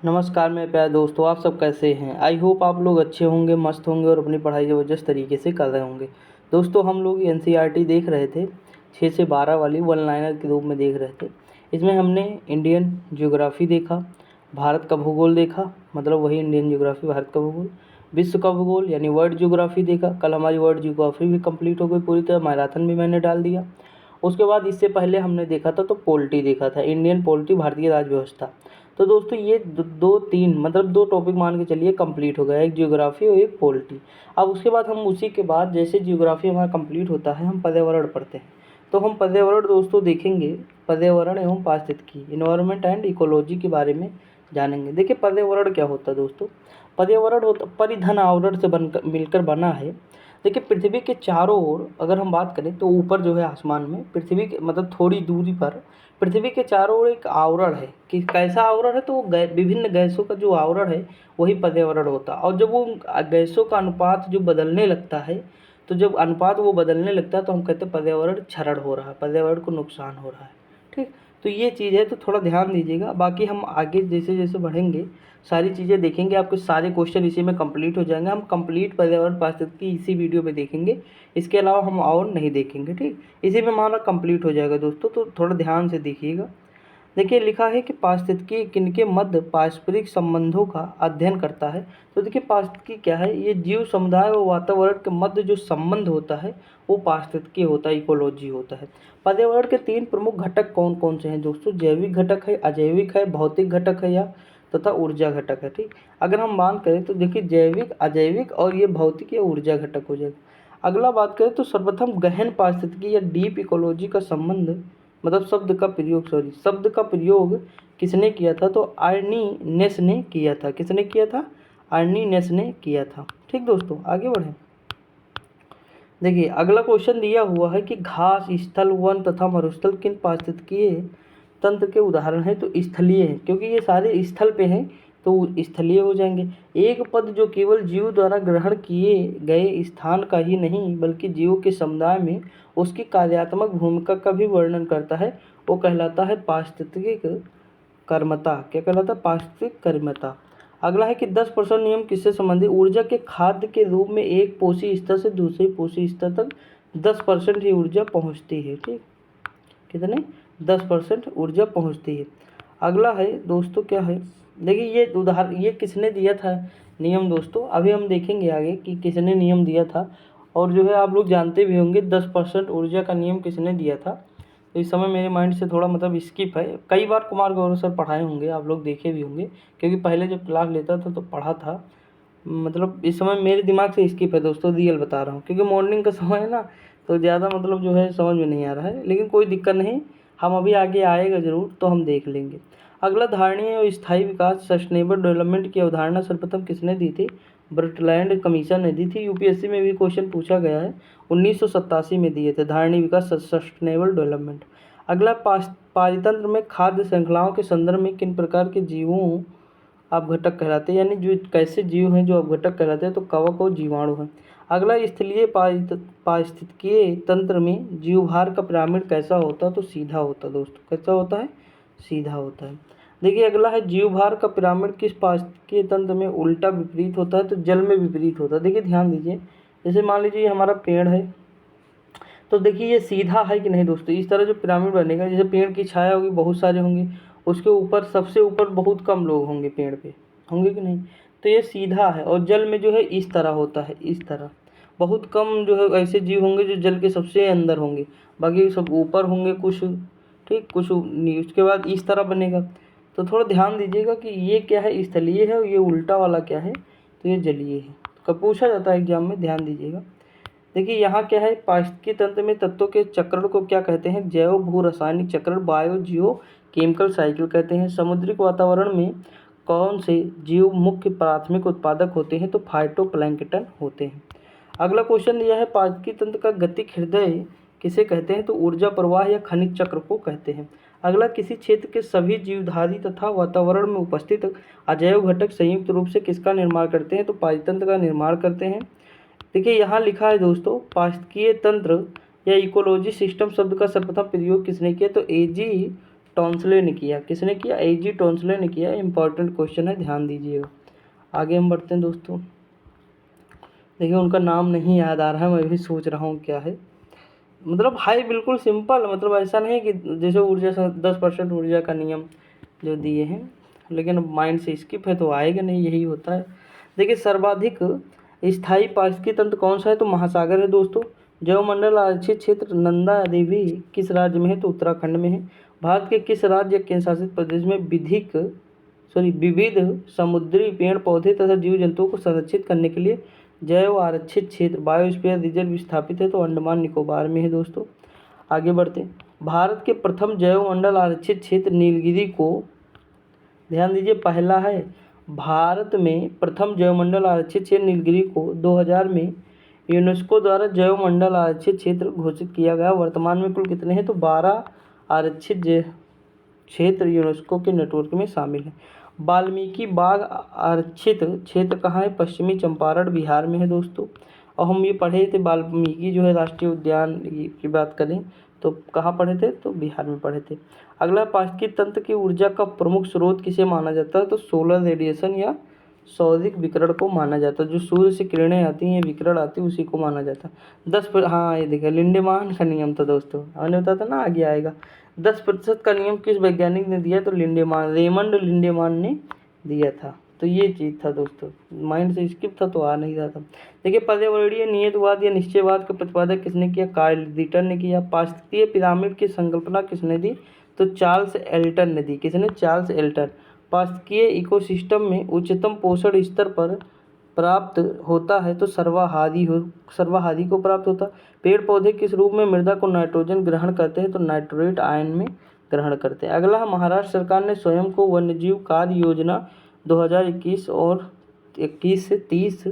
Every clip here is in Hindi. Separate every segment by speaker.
Speaker 1: नमस्कार मेरे प्यारे दोस्तों, आप सब कैसे हैं। आई होप आप लोग अच्छे होंगे, मस्त होंगे और अपनी पढ़ाई ज़बरदस्त तरीके से कर रहे होंगे। दोस्तों हम लोग एनसीईआरटी देख रहे थे, 6 से 12 वाली वन लाइनर के रूप में देख रहे थे। इसमें हमने इंडियन ज्योग्राफी देखा, भारत का भूगोल देखा, मतलब वही इंडियन ज्योग्राफी भारत का भूगोल, विश्व का भूगोल यानी वर्ल्ड ज्योग्राफी देखा। कल हमारी वर्ल्ड ज्योग्राफी भी कंप्लीट हो गई पूरी तरह, मैराथन भी मैंने डाल दिया। उसके बाद इससे पहले हमने देखा था तो पोलिटी देखा था, इंडियन पोलिटी भारतीय राज्य व्यवस्था। तो दोस्तों ये दो तीन मतलब दो टॉपिक मान के चलिए कंप्लीट हो गया, एक ज्योग्राफी और एक पोलिटी। अब उसके बाद हम उसी के बाद जैसे ज्योग्राफी हमारा कंप्लीट होता है हम पर्यावरण पढ़ते हैं। तो हम पर्यावरण दोस्तों देखेंगे, पर्यावरण एवं पारिस्थितिकी, इन्वायरमेंट एंड इकोलॉजी के बारे में जानेंगे। देखिए पर्यावरण क्या होता है दोस्तों। पर्यावरण होता परिधन आवरण से बनकर मिलकर बना है। देखिए पृथ्वी के चारों ओर अगर हम बात करें तो ऊपर जो है आसमान में पृथ्वी के मतलब थोड़ी दूरी पर पृथ्वी के चारों ओर एक आवरण है। कि कैसा आवरण है तो वो विभिन्न गैसों का जो आवरण है वही पर्यावरण होता है। और जब वो गैसों का अनुपात जो बदलने लगता है, तो जब अनुपात वो बदलने लगता है तो हम कहते हैं पर्यावरण क्षरण हो रहा है, पर्यावरण को नुकसान हो रहा है। ठीक, तो ये चीज़ है, तो थोड़ा ध्यान दीजिएगा। बाकी हम आगे जैसे जैसे बढ़ेंगे सारी चीज़ें देखेंगे, आपके सारे क्वेश्चन इसी में कंप्लीट हो जाएंगे। हम कंप्लीट पर्यावरण पारिस्थितिकी इसी वीडियो में देखेंगे, इसके अलावा हम और नहीं देखेंगे। ठीक, इसी में हमारा कंप्लीट हो जाएगा दोस्तों, तो थोड़ा ध्यान से देखिएगा। देखिए लिखा है कि पारिस्थितिकी किनके मध्य पारस्परिक संबंधों का अध्ययन करता है। तो देखिए पारिस्थितिकी क्या है, ये जीव समुदाय और वातावरण के मध्य जो संबंध होता है वो पारिस्थितिकी होता है, इकोलॉजी होता है। पर्यावरण के 3 प्रमुख घटक कौन कौन से हैं दोस्तों। जैविक घटक है, अजैविक है, भौतिक घटक है या तथा ऊर्जा घटक है। ठीक, अगर हम बात करें तो देखिए जैविक, अजैविक और ये भौतिक या ऊर्जा घटक हो जाएगा। अगला बात करें तो सर्वप्रथम गहन पारिस्थितिकी या डीप इकोलॉजी का संबंध मतलब शब्द का प्रयोग किसने किया था, तो आर्नीनेस ने किया था। किसने किया था, आर्नीनेस ने किया था। ठीक दोस्तों, आगे बढ़ें। देखिए अगला क्वेश्चन दिया हुआ है कि घास, स्थल, वन तथा मरुस्थल किन पारिस्थितिकीय तंत्र के उदाहरण हैं। तो स्थलीय है, क्योंकि ये सारे स्थल पे हैं तो स्थलीय हो जाएंगे। एक पद जो केवल जीव द्वारा ग्रहण किए गए स्थान का ही नहीं बल्कि जीवों के समुदाय में उसकी कार्यात्मक भूमिका का भी वर्णन करता है, वो कहलाता है पारिस्थितिक कर्मता। क्या कहलाता है, पारिस्थितिक कर्मता। अगला है कि 10% नियम किससे संबंधित। ऊर्जा के खाद्य के रूप में एक पोषी स्तर से दूसरे पोषी स्तर तक 10% ही ऊर्जा पहुंचती है। ठीक, कितने, 10% ऊर्जा पहुंचती है। अगला है दोस्तों क्या है, देखिए ये उदाहरण ये किसने दिया था नियम दोस्तों, अभी हम देखेंगे आगे कि किसने नियम दिया था। और जो है आप लोग जानते भी होंगे 10% ऊर्जा का नियम किसने दिया था। तो इस समय मेरे माइंड से थोड़ा मतलब स्किप है। कई बार कुमार गौरव सर पढ़ाए होंगे, आप लोग देखे भी होंगे, क्योंकि पहले जब क्लास लेता था तो पढ़ा था। मतलब इस समय मेरे दिमाग से स्किप है दोस्तों, रियल बता रहा हूँ, क्योंकि मॉर्निंग का समय है ना, तो ज़्यादा मतलब जो है समझ में नहीं आ रहा है। लेकिन कोई दिक्कत नहीं, हम अभी आगे आएगा ज़रूर तो हम देख लेंगे। अगला धारणीय और स्थायी विकास, सस्टेनेबल डेवलपमेंट की अवधारणा सर्वप्रथम किसने दी थी, ब्रटलैंड कमीशन ने दी थी। यूपीएससी में भी क्वेश्चन पूछा गया है, 1987 में दिए थे, धारणीय विकास सस्टेनेबल डेवलपमेंट। अगला पारितंत्र में खाद्य श्रृंखलाओं के संदर्भ में किन प्रकार के जीवों अपघटक कहलाते हैं, यानी जो कैसे जीव हैं जो अपघटक कहलाते हैं, तो कवक और जीवाणु हैं। अगला स्थलीय पारिस्थितिकीय तंत्र में जीवभार का पिरामिड कैसा होता है, तो सीधा होता है दोस्तों। कैसा होता है, सीधा होता है। देखिए अगला है जीवभार का पिरामिड किस पारिस्थितिकीय तंत्र में उल्टा विपरीत होता है, तो जल में विपरीत होता है। देखिए ध्यान दीजिए, जैसे मान लीजिए हमारा पेड़ है, तो देखिए ये सीधा है कि नहीं दोस्तों। इस तरह जो पिरामिड बनेगा, जैसे पेड़ की छाया होगी, बहुत सारे होंगे, उसके ऊपर सबसे ऊपर बहुत कम लोग होंगे पेड़ पे, होंगे कि नहीं, तो ये सीधा है। और जल में जो है इस तरह होता है, इस तरह बहुत कम जो है ऐसे जीव होंगे जो जल के सबसे अंदर होंगे, बाकी सब ऊपर होंगे कुछ। ठीक, कुछ उसके बाद इस तरह बनेगा। तो थोड़ा ध्यान दीजिएगा कि ये क्या है, स्थलीय है, और ये उल्टा वाला क्या है, तो ये जलीय है। कब पूछा जाता है एग्जाम में, ध्यान दीजिएगा। देखिए यहाँ क्या है, पारिस्थितिकी तंत्र में तत्वों के चक्रण को क्या कहते हैं, जैव भू रासायनिक चक्रण, बायो जियो केमिकल साइकिल कहते हैं। समुद्रिक वातावरण में कौन से जीव मुख्य प्राथमिक उत्पादक होते हैं, तो फाइटोप्लैंक्टन होते हैं। अगला क्वेश्चन दिया है, पारिस्थितिकी तंत्र का गतिक हृदय किसे कहते हैं, तो ऊर्जा प्रवाह या खनिज चक्र को कहते हैं। अगला, किसी क्षेत्र के सभी जीवधारी तथा वातावरण में उपस्थित अजैव घटक संयुक्त रूप से किसका निर्माण करते हैं, तो पारितंत्र का निर्माण करते हैं। देखिए यहाँ लिखा है दोस्तों, पारिस्थितिकीय तंत्र या इकोलॉजी सिस्टम शब्द का सर्वप्रथम प्रयोग किसने किया, तो एजी टॉन्सले ने किया। किसने किया? एजी टॉन्सले ने किया। इंपॉर्टेंट क्वेश्चन है, ध्यान दीजिएगा। आगे हम बढ़ते हैं दोस्तों। देखिए उनका नाम नहीं याद आ रहा है, मैं भी सोच रहा हूँ क्या है। मतलब हाई बिल्कुल सिंपल, मतलब ऐसा नहीं कि जैसे ऊर्जा से 10% ऊर्जा का नियम जो दिए हैं, लेकिन माइंड से स्किप है तो आएगा नहीं, यही होता है। देखिए सर्वाधिक स्थायी पारिस्थितिकी तंत्र कौन सा है? तो महासागर है दोस्तों। जैवमंडल आरक्षित क्षेत्र नंदा देवी किस राज्य में है? तो उत्तराखंड में है। भारत के किस राज्य या केंद्र शासित प्रदेश में विविध समुद्री पेड़ पौधे तथा जीव जंतुओं को संरक्षित करने के लिए जैव आरक्षित क्षेत्र बायोस्फीयर रिजर्व स्थापित है? तो अंडमान निकोबार में है दोस्तों। आगे बढ़ते हैं। भारत के प्रथम जैवमंडल आरक्षित क्षेत्र नीलगिरी को, ध्यान दीजिए, पहला है भारत में प्रथम जैवमंडल आरक्षित क्षेत्र नीलगिरी को 2000 में यूनेस्को द्वारा जैवमंडल आरक्षित क्षेत्र घोषित किया गया। वर्तमान में कुल कितने हैं? तो 12 आरक्षित क्षेत्र यूनेस्को के नेटवर्क में शामिल है। वाल्मीकि बाग आरक्षित क्षेत्र कहाँ है? पश्चिमी चंपारण बिहार में है दोस्तों। और हम ये पढ़े थे वाल्मीकि जो है राष्ट्रीय उद्यान की बात करें तो कहाँ पढ़े थे? तो बिहार में पढ़े थे। अगला, पारिस्थितिकी तंत्र की ऊर्जा का प्रमुख स्रोत किसे माना जाता है? तो सोलर रेडिएशन या सौदिक विकिरण को माना जाता है। जो सूर्य से किरणें आती हैं, विकिरण आती है, उसी को माना जाता है। हाँ ये देखिए लिंडेमान का नियम था दोस्तों, हमने बताया था ना आगे आएगा। 10% का नियम किस वैज्ञानिक ने दिया? तो रेमंड लिंडेमान ने दिया था। तो ये चीज़ था दोस्तों, माइंड से स्किप था तो आ नहीं रहा था। देखिए पर्यावरणीय नियतवाद या निश्चयवाद का प्रतिपादक किसने किया? कार्ल दीटर ने किया। पारिस्थितिकीय पिरामिड की संकल्पना किसने दी? तो चार्ल्स एल्टन ने दी। किसने? Charles Elton. पारिस्थितिकीय इकोसिस्टम में उच्चतम पोषण स्तर पर प्राप्त होता है तो सर्वाहारी को प्राप्त होता है। पेड़ पौधे किस रूप में मृदा को नाइट्रोजन ग्रहण करते हैं? तो नाइट्रेट आयन में ग्रहण करते हैं। अगला, महाराष्ट्र सरकार ने स्वयं को वन्यजीव कार्य योजना 2021 और 21 से 30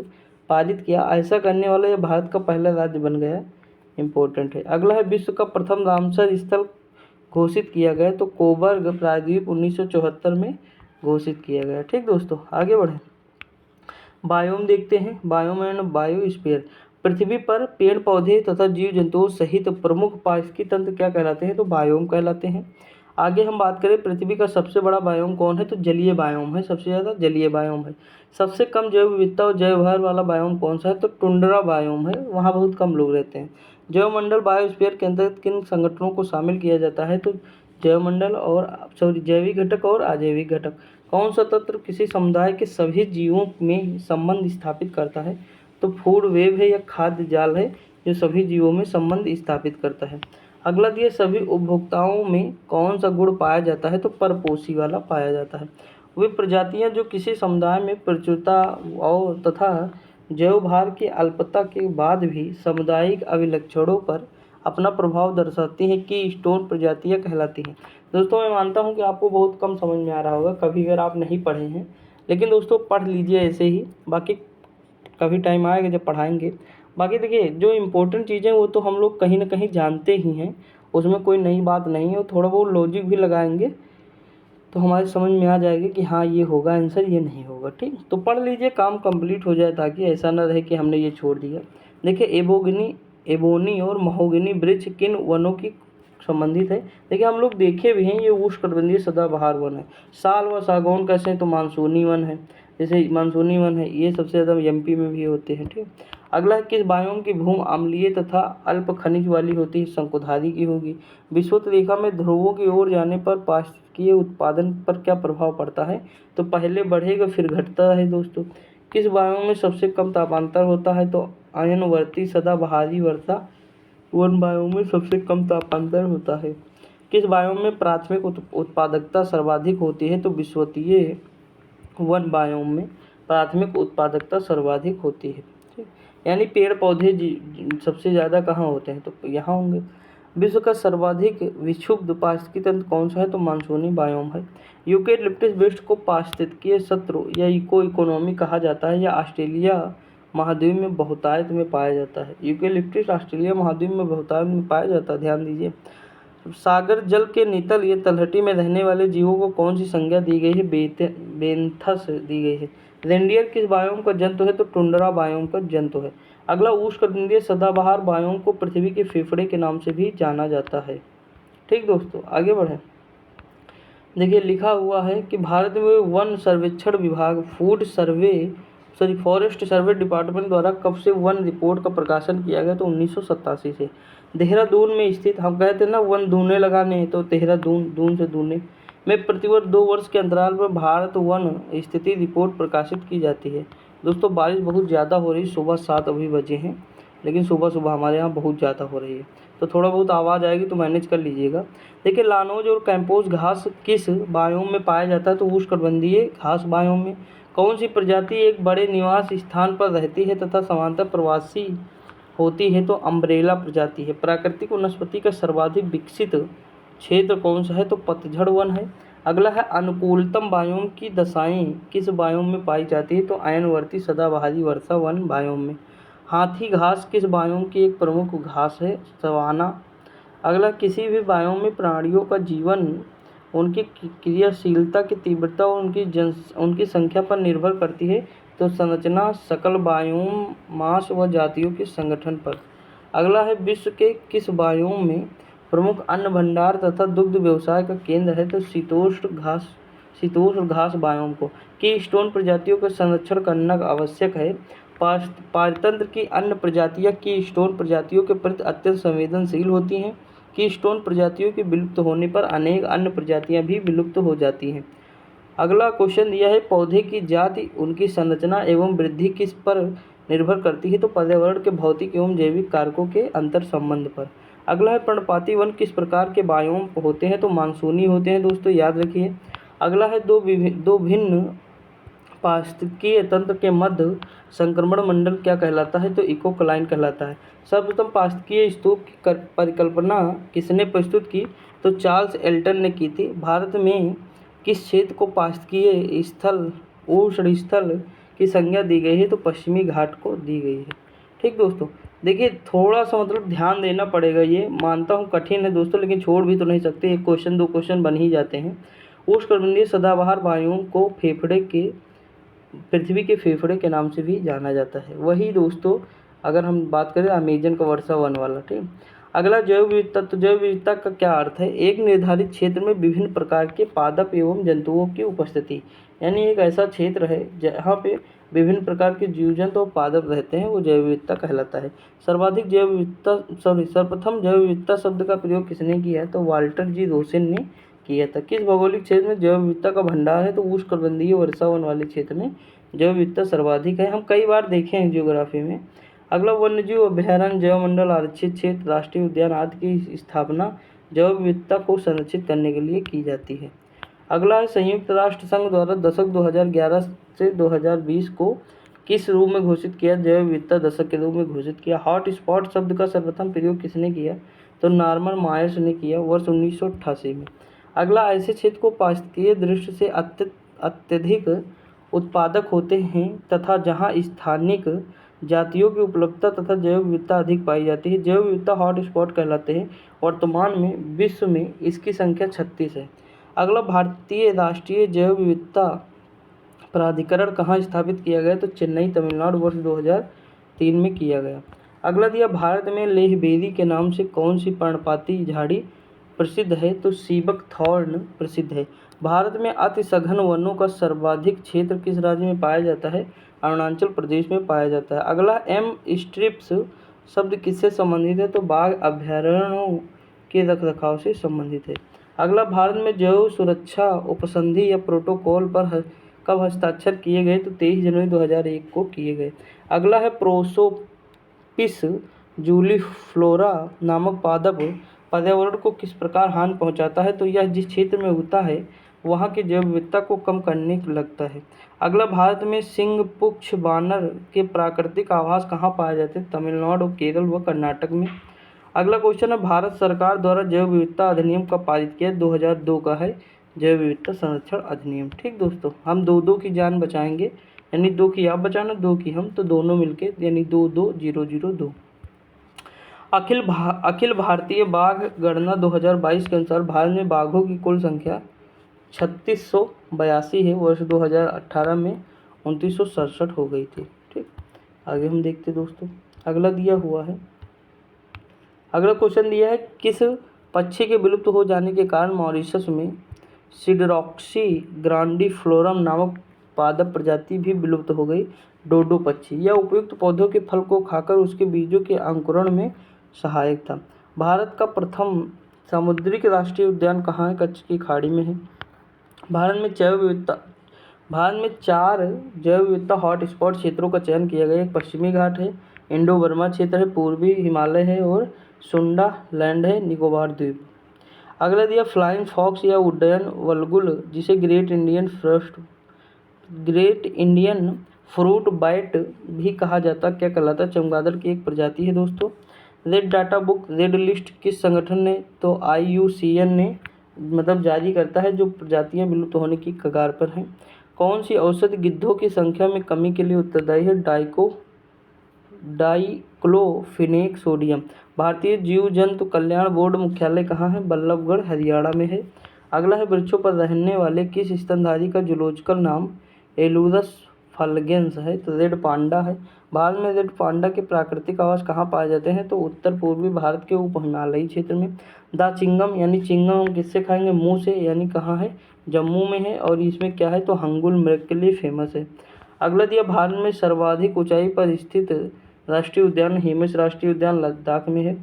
Speaker 1: पारित किया। ऐसा करने वाला यह भारत का पहला राज्य बन गया। इम्पोर्टेंट है। अगला है, विश्व का प्रथम रामसर स्थल घोषित किया गया। तो कोबर्ग प्रायद्वीप 1974 में घोषित किया गया। ठीक दोस्तों, आगे बढ़े। बायोम देखते हैं। Biome and biosphere. पृथ्वी पर पेड़ पौधे तथा जीव जंतुओं सहित प्रमुख पारिस्थितिकी तंत्र क्या कहलाते हैं? तो बायोम कहलाते हैं। आगे हम बात करें पृथ्वी का सबसे बड़ा बायोम कौन है? तो जलीय बायोम है, सबसे ज़्यादा जलीय बायोम है। सबसे कम जैव विविधता और जैव भर वाला बायोम कौन सा है? तो टुंड्रा बायोम है, वहाँ बहुत कम लोग रहते हैं। जैवमंडल बायोस्फीयर के अंतर्गत किन संगठनों को शामिल किया जाता है? तो जैवमंडल और जैविक घटक और अजैविक घटक। कौन सा तंत्र किसी समुदाय के सभी जीवों में संबंध स्थापित करता है? तो फूड वेब है या खाद्य जाल है जो सभी जीवों में संबंध स्थापित करता है। अगला दिए, सभी उपभोक्ताओं में कौन सा गुण पाया जाता है? तो परपोषी वाला पाया जाता है। वे प्रजातियां जो किसी समुदाय में प्रचुरता और तथा जैव भार की अल्पता के बाद भी सामुदायिक अभिलक्षणों पर अपना प्रभाव दर्शाती हैं की स्टोन प्रजातियां कहलाती हैं। दोस्तों मैं मानता हूं कि आपको बहुत कम समझ में आ रहा होगा कभी अगर आप नहीं पढ़े हैं, लेकिन दोस्तों पढ़ लीजिए ऐसे ही, बाकी कभी टाइम आएगा जब पढ़ाएंगे। बाकी देखिए जो इम्पोर्टेंट चीज़ें वो तो हम लोग कहीं ना कहीं जानते ही हैं, उसमें कोई नई बात नहीं है। और थोड़ा बहुत लॉजिक भी लगाएंगे तो हमारे समझ में आ जाएगा कि हाँ ये होगा आंसर, ये नहीं होगा। ठीक, तो पढ़ लीजिए, काम कंप्लीट हो जाए, ताकि ऐसा ना रहे कि हमने ये छोड़ दिया। देखिए एबोनी और महोगनी वृक्ष किन वनों की संबंधित है? देखिए हम लोग देखे भी हैं, ये उष्णकटिबंधीय सदाबहार वन है। साल व सागौन कैसे? तो मानसूनी वन है, जैसे मानसूनी वन है, ये सबसे ज़्यादा एमपी में भी होते हैं। ठीक, अगला, किस बायोम की भूमि अम्लीय तथा अल्प खनिज वाली होती है? शंकुधारी की होगी। विषुवत रेखा में ध्रुवों की ओर जाने पर पारिस्थितिकीय उत्पादन पर क्या प्रभाव पड़ता है? तो पहले बढ़ेगा फिर घटता है दोस्तों। किस बायोम में सबसे कम तापांतर होता है? तो अयनवर्ती सदाबहारी वर्षा वन बायोम में सबसे कम तापांतर होता है। किस बायोम में प्राथमिक उत्पादकता सर्वाधिक होती है? तो विषुवतीय वन बायोम में प्राथमिक उत्पादकता सर्वाधिक होती है। ठीक, यानी पेड़ पौधे सबसे ज़्यादा कहाँ होते हैं? तो यहाँ होंगे। विश्व का सर्वाधिक विक्षुब्ध पारिस्थितिकी तंत्र कौन सा है? तो मानसूनी बायोम है। यूकेलिप्टस वृक्ष को पारिस्थितिकीय सत्र या इकोनॉमी कहा जाता है या ऑस्ट्रेलिया महाद्वीप में बहुतायत में पाया जाता है? यूकेलिप्टस ऑस्ट्रेलिया महाद्वीप में बहुतायत में पाया जाता है, ध्यान दीजिए। सागर जल के नितल या तलहटी में रहने वाले जीवों को कौन सी संज्ञा दी गई है? बेंथस दी गई है। रेंडियर किस बायोम का जंतु है? तो टुंड्रा बायोम का जंतु है। अगला, उष्णकटिबंधीय सदाबहार बायोम को पृथ्वी के फेफड़े के नाम से भी जाना जाता है। ठीक दोस्तों, आगे बढ़े। देखिए लिखा हुआ है कि भारत में वन सर्वेक्षण विभाग फॉरेस्ट सर्वे डिपार्टमेंट द्वारा कब से वन रिपोर्ट का प्रकाशन किया गया, तो 1987 से। देहरादून में स्थित, हम कहते हैं ना वन दूने लगाने, तो देहरादून, दून से दूने में प्रतिवर्ष 2 वर्ष के अंतराल पर भारत वन स्थिति रिपोर्ट प्रकाशित की जाती है। दोस्तों बारिश बहुत ज़्यादा हो रही, सुबह 7 अभी बजे हैं, लेकिन सुबह सुबह हमारे यहाँ बहुत ज़्यादा हो रही है, तो थोड़ा बहुत आवाज़ आएगी तो मैनेज कर लीजिएगा। देखिए लानोज और कैंपोस घास किस बायोम में पाया जाता है, तो उष्णकटिबंधीय घास बायोम में। कौन सी प्रजाति एक बड़े निवास स्थान पर रहती है तथा समांतर प्रवासी होती है, तो अम्ब्रेला प्रजाति है। प्राकृतिक वनस्पति का सर्वाधिक विकसित क्षेत्र कौन सा है, तो पतझड़ वन है। अगला है अनुकूलतम बायोम की दशाएं किस बायोम में पाई जाती है, तो अयनवर्ती सदाबहारी वर्षा वन बायोम में। हाथी घास किस बायोम की एक प्रमुख घास है, सवाना। अगला, किसी भी बायोम में प्राणियों का जीवन उनकी क्रियाशीलता की तीव्रता और उनकी संख्या पर निर्भर करती है, तो संरचना सकल बायोम मास व जातियों के संगठन पर। अगला है, विश्व के किस बायोम में प्रमुख अन्न भंडार तथा दुग्ध व्यवसाय का केंद्र है, तो शीतोष्ण घास बायोम को। की स्टोन प्रजातियों का संरक्षण करना आवश्यक है। पारतंत्र की अन्य प्रजातियां की स्टोन प्रजातियों के प्रति अत्यंत संवेदनशील होती हैं। की स्टोन प्रजातियों के विलुप्त होने पर अनेक अन्य प्रजातियां भी विलुप्त हो जाती हैं। अगला क्वेश्चन दिया है, पौधे की जाति उनकी संरचना एवं वृद्धि किस पर निर्भर करती है, तो पर्यावरण के भौतिक एवं जैविक कारकों के अंतर संबंध पर। अगला है, पर्णपाती वन किस प्रकार के बायोम होते हैं, तो मानसूनी होते हैं, दोस्तों याद रखिए। अगला है, दो भिन्न पारिस्थितिकीय तंत्र के मध्य संक्रमण मंडल क्या कहलाता है, तो इकोक्लाइन कहलाता है। सर्वप्रथम पारिस्थितिकीय स्तूप की परिकल्पना किसने प्रस्तुत की, तो चार्ल्स एल्टन ने की थी। भारत में किस क्षेत्र को पारिस्थितिकीय स्थल उष्ण स्थल की संज्ञा दी गई है, तो पश्चिमी घाट को दी गई है। ठीक दोस्तों, देखिए थोड़ा सा मतलब ध्यान देना पड़ेगा, ये मानता हूँ कठिन है दोस्तों, लेकिन छोड़ भी तो नहीं सकते, एक क्वेश्चन 2 क्वेश्चन बन ही जाते हैं। उष्णकटिबंधीय सदाबहार बायोम को पृथ्वी के फेफड़े के नाम से भी जाना जाता है। वही दोस्तों अगर हम बात करें अमेजन का वर्षा वन वाला, ठीक। अगला, जैव विविधता। तो जैव विविधता का क्या अर्थ है, एक निर्धारित क्षेत्र में विभिन्न प्रकार के पादप एवं जंतुओं की उपस्थिति, यानी एक ऐसा क्षेत्र है जहाँ पे विभिन्न प्रकार के जीव जंतु और पादप रहते हैं, वो जैव विविधता कहलाता है। सर्वप्रथम जैव विविधता शब्द का प्रयोग किसने किया है, तो वाल्टर जी रोसेन ने किया था। किस भौगोलिक क्षेत्र में जैव विविधता का भंडार है, तो उष्णकटिबंधीय वर्षावन वाले क्षेत्र में जैव विविधता सर्वाधिक है। हम कई बार देखे हैं ज्योग्राफी में। अगला, वन्यजीव अभयारण्य, जैव मंडल, आरक्षित क्षेत्र, राष्ट्रीय उद्यान आदि की स्थापना जैव विविधता को संरक्षित करने के लिए की जाती है। अगला है, संयुक्त राष्ट्र संघ द्वारा दशक 2011 से 2020 को किस रूप में घोषित किया, जैव विविधता दशक के रूप में घोषित किया। हॉट स्पॉट शब्द का सर्वप्रथम प्रयोग किसने किया, तो नॉर्मन मायर्स ने किया वर्ष 1988 में। अगला, ऐसे क्षेत्र को पारिस्थितिकीय दृष्टि से अत्यधिक उत्पादक होते हैं तथा जहां स्थानिक जातियों की उपलब्धता तथा जैव विविधता अधिक पाई जाती है, जैव विविधता हॉट स्पॉट कहलाते हैं। वर्तमान में विश्व में इसकी संख्या 36 है। अगला, भारतीय राष्ट्रीय जैव विविधता प्राधिकरण कहाँ स्थापित किया गया, तो चेन्नई तमिलनाडु वर्ष 2003 में किया गया। अगला दिया, भारत में लेहबेरी के नाम से कौन सी पर्णपाती झाड़ी प्रसिद्ध है, तो सीबक थॉर्न प्रसिद्ध है। भारत में अति सघन वनों का सर्वाधिक क्षेत्र किस राज्य में पाया जाता है, अरुणाचल प्रदेश में पाया जाता है। अगला, एम स्ट्रिप्स शब्द किससे संबंधित है, तो बाघ अभयारण्यों के रखरखाव से संबंधित है। अगला, भारत में जैव सुरक्षा उपसंधि या प्रोटोकॉल पर कब हस्ताक्षर किए गए, तो 23 जनवरी 2001 को किए गए। अगला है, प्रोसोपिस जूलीफ्लोरा नामक पादप पर्यावरण को किस प्रकार हानि पहुंचाता है, तो यह जिस क्षेत्र में होता है वहाँ की जैव विविधता को कम करने लगता है। अगला, भारत में सिंगपुच्छ बानर के प्राकृतिक आवास कहाँ पाए जाते हैं, तमिलनाडु, केरल व कर्नाटक में। अगला क्वेश्चन है, भारत सरकार द्वारा जैव विविधता अधिनियम कब पारित किया, 2002 का है जैव विविधता संरक्षण अधिनियम। ठीक दोस्तों, हम 2-2 की जान बचाएंगे, यानी 2 की आप बचाना, 2 की हम, तो दोनों मिलके यानी 2-2-0-0-2। अखिल भारतीय बाघ गणना 2022 के अनुसार भारत में बाघों की कुल संख्या 3682 है। वर्ष 2018 में 2967 हो गई थी। ठीक, आगे हम देखते दोस्तों। अगला दिया हुआ है, अगला क्वेश्चन दिया है, किस पक्षी के विलुप्त हो जाने के कारण मॉरिशस में सिडरॉक्सी ग्रांडिफ्लोरम नामक पादप प्रजाति भी विलुप्त हो गई। डोडो पक्षी, यह उपयुक्त पौधों के फल को खाकर उसके बीजों के अंकुरण में सहायक था। भारत का प्रथम सामुद्रिक राष्ट्रीय उद्यान कहाँ है? कच्छ की खाड़ी में है। भारत में 4 जैव विविधता हॉटस्पॉट क्षेत्रों का चयन किया गया है। पश्चिमी घाट है, इंडो बर्मा क्षेत्र है, पूर्वी हिमालय है और सुंडा लैंड है, निकोबार द्वीप। अगला दिया फ्लाइंग फॉक्स या उड्डयन वल्गुल, जिसे ग्रेट इंडियन फ्रूट बाइट भी कहा जाता, क्या कहलाता? चमगादड़ की एक प्रजाति है दोस्तों। Red data book, red list किस संगठन ने? तो IUCN ने जारी करता है, जो प्रजातियां विलुप्त होने की कगार पर हैं। कौन सी औषधि गिद्धों की संख्या में कमी के लिए उत्तरदायी है? Diclofenac sodium. भारतीय जीव जंतु कल्याण बोर्ड मुख्यालय कहाँ है? बल्लभगढ़ हरियाणा में है। अगला है वृक्षों पर रहने वाले किस स्तनधारी का जूलॉजिकल नाम एलुरस फल्गेंस है? तो रेड पांडा है। भारत में रेड पांडा के प्राकृतिक आवास कहाँ पाए जाते हैं? तो उत्तर पूर्वी भारत के उप हिमालयी क्षेत्र में। दा चिंगम यानी चिंगम हम किससे खाएंगे? मुंह से, यानी कहाँ है? जम्मू में है। और इसमें क्या है? तो हंगुल मृग के लिए फेमस है। अगला दिया भारत में सर्वाधिक ऊंचाई पर स्थित राष्ट्रीय उद्यान हिमेश राष्ट्रीय उद्यान लद्दाख में है।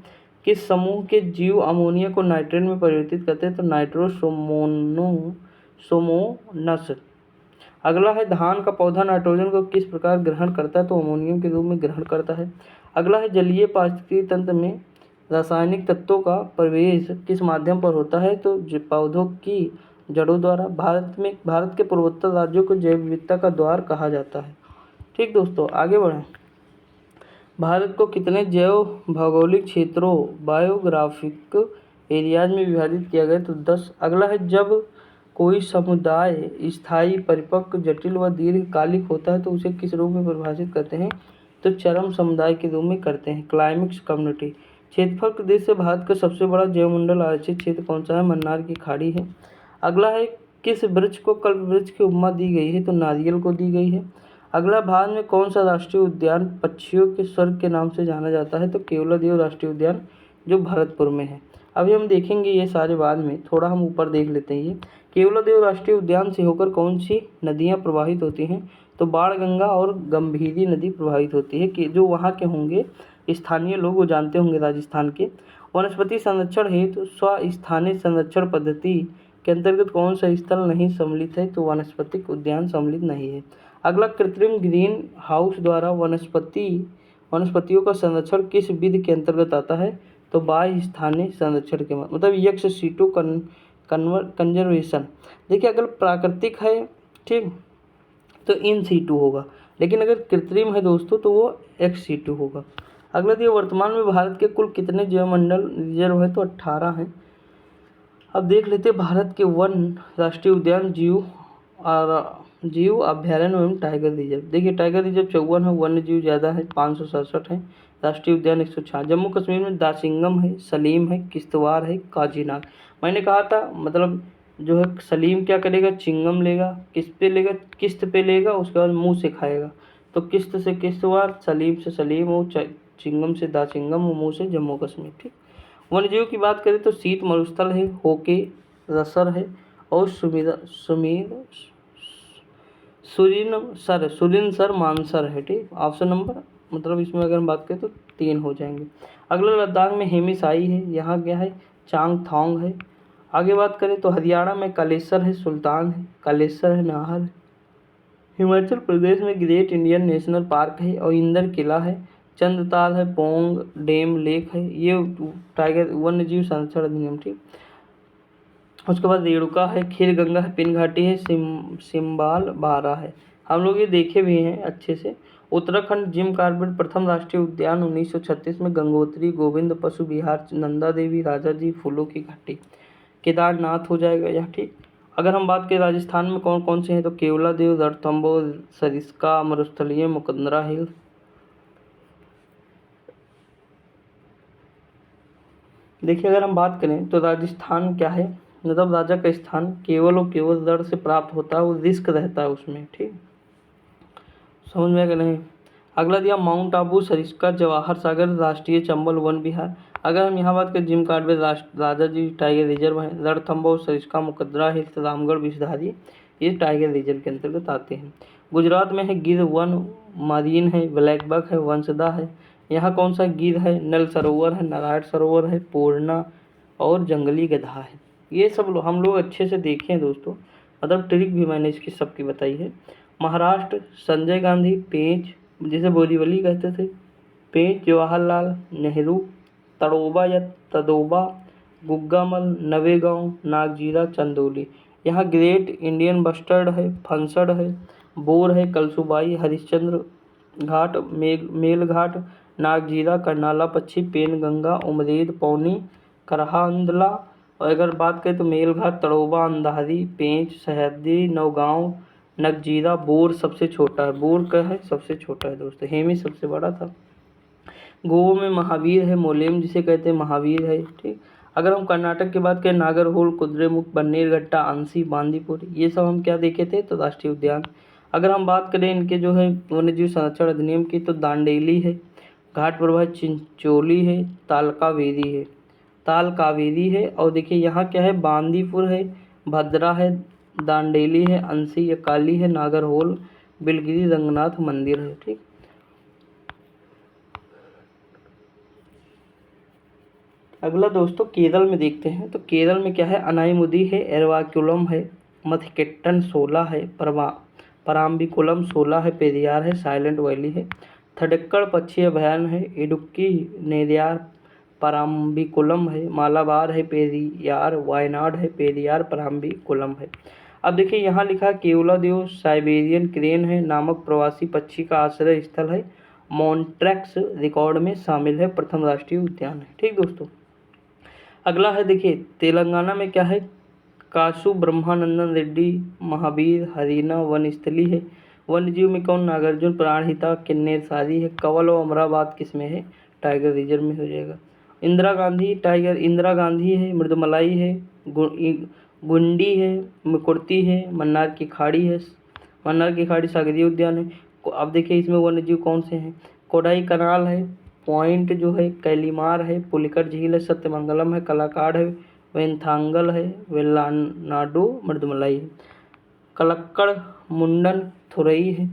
Speaker 1: किस समूह के जीव अमोनिया को नाइट्रेट में परिवर्तित करते हैं? तो नाइट्रोसोमोनस। अगला है धान का पौधा नाइट्रोजन को किस प्रकार ग्रहण करता है? तो अमोनियम के रूप में ग्रहण करता है। अगला है जलीय पारिस्थितिकी तंत्र में रासायनिक तत्वों का प्रवेश किस माध्यम पर होता है? तो पौधों की जड़ों द्वारा। भारत के पूर्वोत्तर राज्यों को जैव विविधता का द्वार कहा जाता है। ठीक दोस्तों, आगे बढ़ें। भारत को कितने जैव भौगोलिक क्षेत्रों बायोग्राफिक एरियाज में विभाजित किया गया? तो 10। अगला है जब कोई समुदाय स्थायी, परिपक्व, जटिल व दीर्घकालिक होता है तो उसे किस रूप में परिभाषित करते हैं? तो चरम समुदाय के रूप में करते हैं, क्लाइमेक्स कम्युनिटी। क्षेत्रफल के दृष्टि से भारत का सबसे बड़ा जैवमंडल आरक्षित क्षेत्र कौन सा है? मन्नार की खाड़ी है। अगला है किस वृक्ष को कल्प वृक्ष की उपमा दी गई है? तो नारियल को दी गई है। अगला भारत में कौन सा राष्ट्रीय उद्यान पक्षियों के स्वर्ग के नाम से जाना जाता है? तो केवलादेव राष्ट्रीय उद्यान, जो भरतपुर में है। अभी हम देखेंगे ये सारे बाद में, थोड़ा हम ऊपर देख लेते हैं। ये केवलादेव राष्ट्रीय उद्यान से होकर कौन सी नदियाँ प्रवाहित होती हैं? तो बाणगंगा और गंभीरी नदी प्रवाहित होती है, कि जो वहाँ के होंगे स्थानीय लोग वो जानते होंगे, राजस्थान के। वनस्पति संरक्षण हेतु स्वस्थानीय संरक्षण पद्धति के अंतर्गत कौन सा स्थल नहीं सम्मिलित है? तो वानस्पतिक उद्यान सम्मिलित नहीं है। अगला कृत्रिम ग्रीन हाउस द्वारा वनस्पतियों का संरक्षण किस विधि के अंतर्गत आता है? तो बाह्य स्थानीय संरक्षण के एक्स सीटू कंजर्वेशन। देखिए, अगर प्राकृतिक है, ठीक, तो इन सीटू होगा, लेकिन अगर कृत्रिम है दोस्तों तो वो एक्स सीटू होगा। अगला दिया वर्तमान में भारत के कुल कितने जैवमंडल रिजर्व है? तो 18 हैं। अब देख लेते हैं भारत के वन, राष्ट्रीय उद्यान, जीव अभ्यारण्य एवं टाइगर रिजर्व। देखिए, टाइगर रिजर्व 54 है, वन्य जीव ज़्यादा है 567 है, राष्ट्रीय उद्यान 106। जम्मू कश्मीर में दासिंगम है, सलीम है, किश्तवाड़ है, काजीनाग। मैंने कहा था जो है सलीम क्या करेगा? चिंगम लेगा। किस पे लेगा? किस्त पे लेगा, उसके बाद मुंह से खाएगा। तो किस्त से किश्तवाड़, सलीम से सलीम और चिंगम से दासिंगम और मुंह से जम्मू कश्मीर। ठीक। वन्यजीव की बात करें तो शीत मरुस्थल है, होके रसर है और सुरिनसर मानसर है। ठीक। ऑप्शन नंबर इसमें अगर हम बात करें तो 3 हो जाएंगे। अगला लद्दाख में हेमिसाई है, यहाँ क्या है? चांगथोंग है। आगे बात करें तो हरियाणा में कालेसर है, सुल्तान है, कालेसर है, नाहर है। हिमाचल प्रदेश में ग्रेट इंडियन नेशनल पार्क है और इंदर किला है, चंद्रताल है, पोंग डैम लेक है। ये टाइगर वन्यजीव संरक्षण अधिनियम। ठीक। उसके बाद रेणुका है, खीरगंगा है, पिन घाटी है, सिम्बाल बारा है। हम लोग ये देखे भी हैं अच्छे से। उत्तराखंड जिम कॉर्बेट प्रथम राष्ट्रीय उद्यान 1936 में गंगोत्री, गोविंद पशु विहार, नंदा देवी, राजा जी, फूलों की घाटी, केदारनाथ हो जाएगा यह। ठीक। अगर हम बात करें राजस्थान में कौन कौन से हैं तो केवलादेव, रणथंभौर, सरिस्का, मरुस्थलीय, मुकंदरा हिल। देखिए, अगर हम बात करें तो राजस्थान क्या है? राजा का स्थान केवल और केवल रण से प्राप्त होता है, वो रिस्क रहता है उसमें। ठीक, समझ में आएगा नहीं? अगला दिया माउंट आबू, सरिस्का, जवाहर सागर राष्ट्रीय चंबल वन विहार। अगर हम यहाँ बात करें जिम कॉर्बेट राजा जी टाइगर रिजर्व है। रणथंभौर, सरिस्का, मुकदरा हिल्स, रामगढ़, विषधारी ये टाइगर रिजर्व के अंतर्गत आते हैं। गुजरात में है गिर वन, मरीन है, ब्लैक बक है, वंशदा है। यहाँ कौन सा गिर है, नल सरोवर है, नारायण सरोवर है, पूर्णा और जंगली गधा है। ये सब हम लोग अच्छे से देखें हैं दोस्तों, मतलब ट्रिक भी मैंने इसकी सबकी बताई है। महाराष्ट्र संजय गांधी पेंच, जिसे बोरीवली कहते थे, पेंच जवाहरलाल नेहरू, तड़ोबा या तदोबा, गुग्गामल, नवेगांव, नागजीरा, चंदौली। यहाँ ग्रेट इंडियन बस्टर्ड है, फंसड है, बोर है, कलसुबाई, हरिश्चंद्र घाट, मेलघाट, नागजीरा, कर्नाला पक्षी, पेनगंगा, उमरेद, पौनी, करहांदला। और अगर बात करें तो मेलघाट, तड़ोबा, अंधारी, पेंच, सह्याद्री, नौगांव, नगजीरा, बोर सबसे छोटा है। बोर का है सबसे छोटा है दोस्तों, हेमी सबसे बड़ा था। गोवा में महावीर है, मोलेम जिसे कहते हैं महावीर है। ठीक, अगर हम कर्नाटक की बात करें नागरहोल, कुद्रेमुख, बन्नेरघट्टा, अंसी, बांदीपुर, ये सब हम क्या देखे थे तो राष्ट्रीय उद्यान। अगर हम बात करें इनके जो है वन्यजीव संरक्षण अधिनियम की तो दांडेली है, घाट प्रभा चिंचोली है, ताल कावेरी है। और देखिए यहाँ क्या है, बांदीपुर है, भद्रा है, दांडेली है, अंसी अकाली है, नागरहोल, बिलगिरी रंगनाथ मंदिर है। ठीक, अगला दोस्तों केरल में देखते हैं तो केरल में क्या है, अनाईमुदी है, एरवाकुलम है, मथकेट्टन 16 है, पराम्बिकुलम 16 है, पेरियार है, साइलेंट वैली है, थडक्कड़ पक्षी अभयारण्य है, इडुक्की, नेरियार, पराम्बिकुलम है, मालाबार है, पेरियार, वायनाड है, पेरियार, पराम्बिकुलम है। अब देखिए यहाँ लिखा केवलादेव साइबेरियन क्रेन है नामक प्रवासी पक्षी का आश्रय स्थल है, मॉन्ट्रैक्स रिकॉर्ड में शामिल है, प्रथम राष्ट्रीय उद्यान है। ठीक दोस्तों, अगला है देखिए तेलंगाना में क्या है, कासु ब्रह्मानंदन रेड्डी महावीर हरीना वनस्थली है। वन्यजीव में कौन, नागार्जुन, प्राणहिता, किन्नेर सारी है। कंवल और अमराबाद किस में है, टाइगर रिजर्व में हो जाएगा। इंदिरा गांधी टाइगर, इंदिरा गांधी है, मृदुमलाई है, गुंडी है, मुकुर्ती है, मन्नार की खाड़ी है, मन्नार की खाड़ी सागरीय उद्यान है। अब देखिए इसमें वन्यजीव कौन से हैं, कोडाई कनाल है, पॉइंट जो है कैलीमार है, पुलिकट झील है, सत्यमंगलम है, कलाकाड़ है, वेंथांगल है, वेल्लानाडो, मृदुमलाई है, कलक्कड़, मुंडन, थुरई है,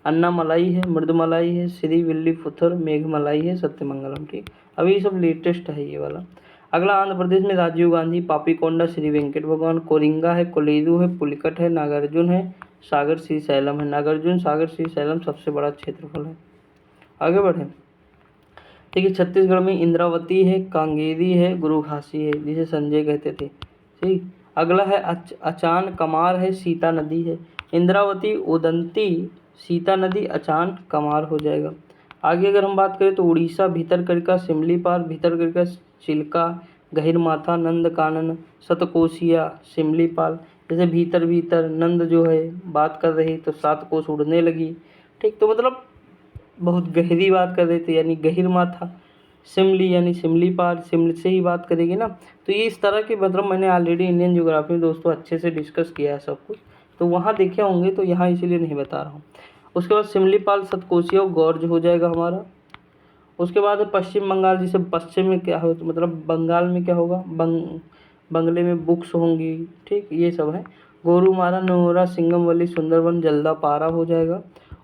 Speaker 1: अन्नामलाई है, मृदुमलाई है, श्री विल्लीपुथुर, मेघमलाई है, सत्यमंगलम। ठीक, अभी ये सब लेटेस्ट है ये वाला। अगला आंध्र प्रदेश में राजीव गांधी, पापीकोंडा, श्री वेंकट भगवान, कोरिंगा है, कोलेरू है, पुलिकट है, नागार्जुन है, सागर श्रीशैलम है। नागार्जुन सागर श्रीशैलम सबसे बड़ा क्षेत्रफल है। आगे बढ़े, देखिए छत्तीसगढ़ में इंद्रावती है, कांगेरी है, गुरु घासी है जिसे संजय कहते थे। ठीक, अगला है अचान कमार है, सीता नदी है। इंद्रावती, उदंती, सीता नदी, अचान कमार हो जाएगा। आगे अगर हम बात करें तो उड़ीसा भीतरकनिका, सिमलीपाल, भीतरकनिका, चिल्का, गहिरमाथा, नंदकानन, सतकोशिया, सिमलीपाल। जैसे भीतर नंद जो है बात कर रही तो 7 कोस उड़ने लगी। ठीक, तो मतलब बहुत गहरी बात कर रहे थे यानी गहिर माथा, सिमली यानी सिमलीपाल, सिमली से ही बात करेगी ना। तो ये इस तरह की मतलब मैंने ऑलरेडी इंडियन ज्योग्राफी में दोस्तों अच्छे से डिस्कस किया है सब कुछ, तो वहाँ देखे होंगे तो यहाँ इसीलिए नहीं बता रहा हूँ। उसके बाद सिमलीपाल, सतकोशिया और गौर्ज हो जाएगा हमारा। उसके बाद है पश्चिम बंगाल, जिसे पश्चिम में क्या हो तो मतलब बंगाल में क्या होगा, बंगले में बुक्स होंगी। ठीक, ये सब है। गोरुमारा, नोरा, सिंगमवली, सुंदरवन, जल्दापारा हो जाएगा।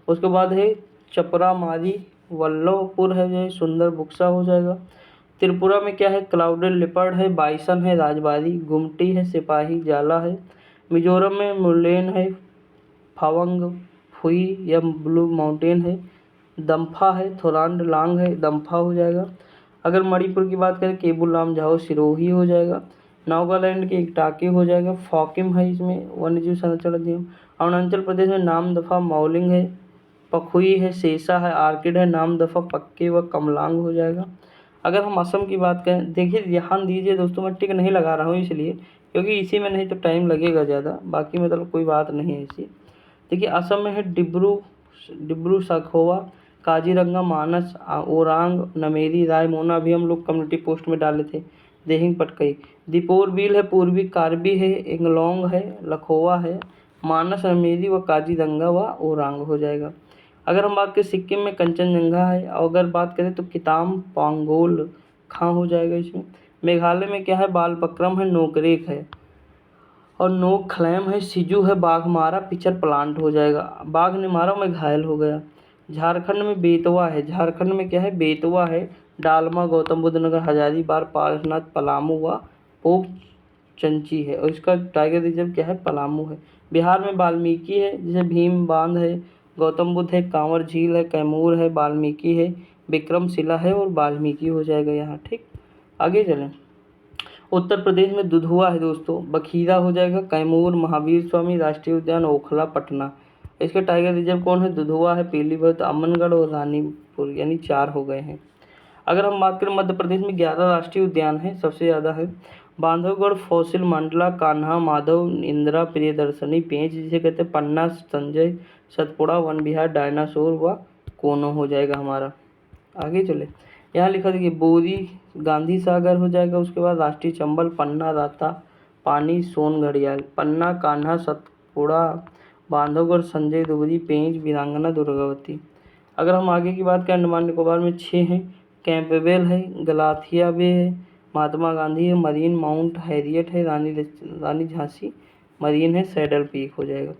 Speaker 1: उसके बाद है चपरा मारी, वल्लभपुर है, जो सुंदर बुक्सा हो जाएगा। त्रिपुरा में क्या है, क्लाउडेड लिपर्ड है, बाइसन है, राजबारी, गुमटी है, सिपाही जाला है। मिजोरम में मुलेन है, फावंग फुई या ब्लू माउंटेन है, दम्फा है, थोरांड लांग है, दम्फा हो जाएगा। अगर मणिपुर की बात करें केबुल लामझाओ, सिरोही हो जाएगा। नागालैंड के इकटाकी हो जाएगा, फॉकिम है इसमें वन्यजीव संरक्षण अधिनियम। अरुणाचल प्रदेश में नामदफा, मौलिंग है, पखुई है, सेसा है, आर्किड है, नामदफा, पक्के व कमलांग हो जाएगा। अगर हम असम की बात करें, देखिए ध्यान दीजिए दोस्तों, मैं टिक नहीं लगा रहा हूँ इसलिए क्योंकि इसी में नहीं तो टाइम लगेगा ज़्यादा, बाकी मतलब कोई बात नहीं है इसी। देखिए असम में है डिब्रू सखोवा, काजीरंगा, मानस, ओरांग, नमेरी, रायमोना भी हम लोग कम्युनिटी पोस्ट में डाले थे, देहिंग पटकई। दीपोर बिल है, पूर्वी कार्बी है, इंगलोंग है, लखोवा है, मानस, नमेरी व काजीरंगा व ओरांग हो जाएगा। अगर हम बात करें सिक्किम में कंचनजंगा है, और अगर बात करें तो किताम पांगोल खां हो जाएगा इसमें। मेघालय में क्या है, बालपक्रम है, नोकरेक है, और नोक खलैम है, सिजू है, बाघ मारा पिचर प्लांट हो जाएगा। बाघ ने मारा, मैं घायल हो गया। झारखंड में बेतवा है, झारखंड में क्या है, बेतवा है, डालमा, गौतम बुद्ध नगर, हजारीबाग, पारसनाथ, पलामू व पोप चंची है, और इसका टाइगर रिजर्व क्या है, पलामू है। बिहार में वाल्मीकि है, जैसे भीम बांध है, गौतम बुद्ध है, कांवर झील है, कैमूर है, वाल्मीकि है, विक्रमशिला है, और वाल्मीकि हो जाएगा यहाँ। ठीक, आगे चलें। उत्तर प्रदेश में दुधुआ है दोस्तों, बखीरा हो जाएगा, कैमूर, महावीर स्वामी राष्ट्रीय उद्यान, ओखला, पटना। इसके टाइगर रिजर्व कौन है, दुधुआ है, पीलीभीत, अमनगढ़ और रानीपुर, यानी 4 हो गए हैं। अगर हम बात करें मध्य प्रदेश में 11 राष्ट्रीय उद्यान हैं, सबसे ज़्यादा है बांधवगढ़, फॉसिल, मंडला, कान्हा, माधव, इंदिरा, प्रियदर्शनी, पेंच जिसे कहते हैं, पन्ना, संजय, सतपुड़ा, वन विहार, डायनासोर व कोनो हो जाएगा हमारा। आगे चले, यहाँ लिखा देखिए, बोरी गांधी सागर हो जाएगा, उसके बाद राष्ट्रीय चंबल, पन्ना, राता, पानी, सोन घड़ियाल, पन्ना, कान्हा, सतपुड़ा, बांधवगढ़, संजय, दुबरी, पेंच, वीरांगना, दुर्गावती। अगर हम आगे की बात करें, अंडमान निकोबार में 6 हैं, कैंपबेल है, गलाथिया बे है, महात्मा गांधी है, मरीन माउंट हैरियट है, रानी झांसी मरीन है, सैडल पीक हो जाएगा।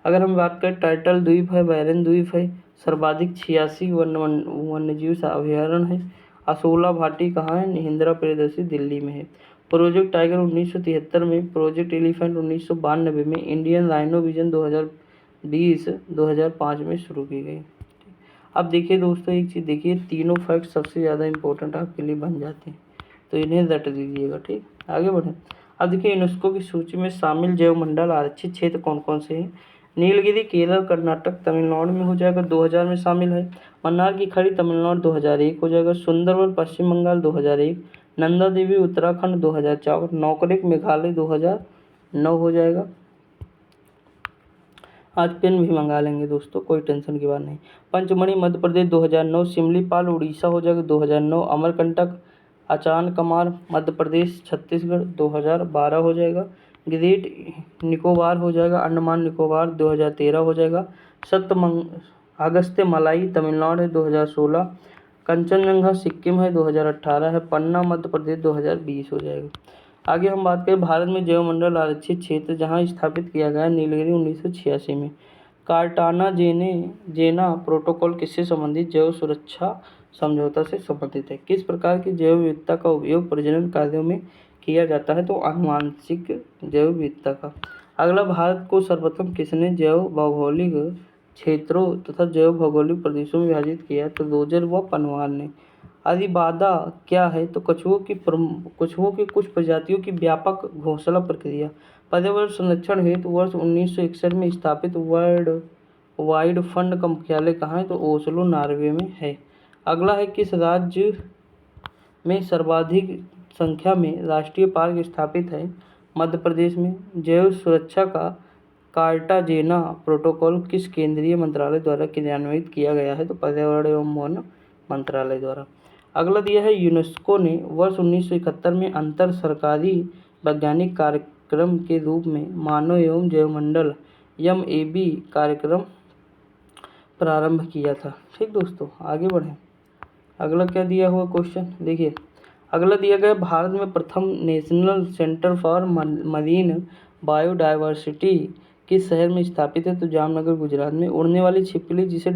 Speaker 1: अगर हम बात करें, टाइटल द्वीप है, बैरन द्वीप है, सर्वाधिक 86 वन्यजीव अभयारण्य है। असोला घाटी कहाँ है, महिंद्रा प्रियदर्शी दिल्ली में है। प्रोजेक्ट टाइगर 1973 में, प्रोजेक्ट एलिफेंट 1992 में, इंडियन राइनो विजन 2020-2005 में शुरू की गई। अब देखिए दोस्तों, एक चीज़ देखिए, तीनों फैक्ट सबसे ज़्यादा इंपॉर्टेंट आपके लिए बन जाते हैं, तो इन्हें रट लीजिएगा। ठीक, आगे बढ़ें। अब देखिए, यूनेस्को की सूची में शामिल जैवमंडल आरक्षित क्षेत्र कौन कौन से हैं। नीलगिरी केरल, कर्नाटक, तमिलनाडु में हो जाएगा, 2000 में शामिल है। मन्नार की खाड़ी तमिलनाडु 2001 हो जाएगा। सुंदरवन पश्चिम बंगाल 2001। नंदा देवी उत्तराखंड 2004। नौकरेक मेघालय 2009 हो जाएगा। आज पेन भी मंगा लेंगे दोस्तों, कोई टेंशन की बात नहीं। पंचमढ़ी मध्य प्रदेश 2009। सिमलीपाल उड़ीसा हो जाएगा 2009। अमरकंटक अचान कमार मध्य प्रदेश छत्तीसगढ़ 2012 हो जाएगा। ग्रेट निकोबार हो जाएगा, अंडमान निकोबार 2013 हो जाएगा। अगस्त्य मलाई तमिलनाडु है 2016। कंचनजंगा सिक्किम है 2018 है। पन्ना मध्य प्रदेश 2020 हो जाएगा। आगे हम बात करें, भारत में जैवमंडल आरक्षित क्षेत्र जहां स्थापित किया गया, नीलगिरी 1986 में। कार्टाना जेना प्रोटोकॉल किससे संबंधित, जैव सुरक्षा समझौता से संबंधित है। किस प्रकार की जैव विविधता का उपयोग प्रजनन कार्यों में किया जाता है, तो आनुवांशिक जैव विविधता का। अगला, भारत को सर्वप्रथम किसने जैव भौगोलिक क्षेत्रों तथा जैव भौगोलिक प्रदेशों में विभाजित किया, तो रोजर व पनवार ने। अधिबाधा क्या है, तो कछुओं की कुछ प्रजातियों की व्यापक घोंसला प्रक्रिया। पर्यावरण संरक्षण हेतु वर्ष 1961 में स्थापित वर्ल्ड वाइड फंड का मुख्यालय कहाँ है, तो ओस्लो नॉर्वे में है। अगला है, किस राज्य में सर्वाधिक संख्या में राष्ट्रीय पार्क स्थापित है, मध्य प्रदेश में। जैव सुरक्षा का कार्टाजेना प्रोटोकॉल किस केंद्रीय मंत्रालय द्वारा क्रियान्वित किया गया है, तो पर्यावरण एवं वन मंत्रालय द्वारा। अगला दिया है, यूनेस्को ने वर्ष 1971 में अंतर सरकारी वैज्ञानिक कार्यक्रम के रूप में मानव एवं जैवमंडल MAB कार्यक्रम प्रारंभ किया था। ठीक दोस्तों, आगे बढ़ें। अगला क्या दिया हुआ क्वेश्चन देखिए, अगला दिया गया, भारत में प्रथम national centre for marine biodiversity किस शहर में स्थापित है, तो जामनगर गुजरात में। उड़ने वाली छिपकली जिसे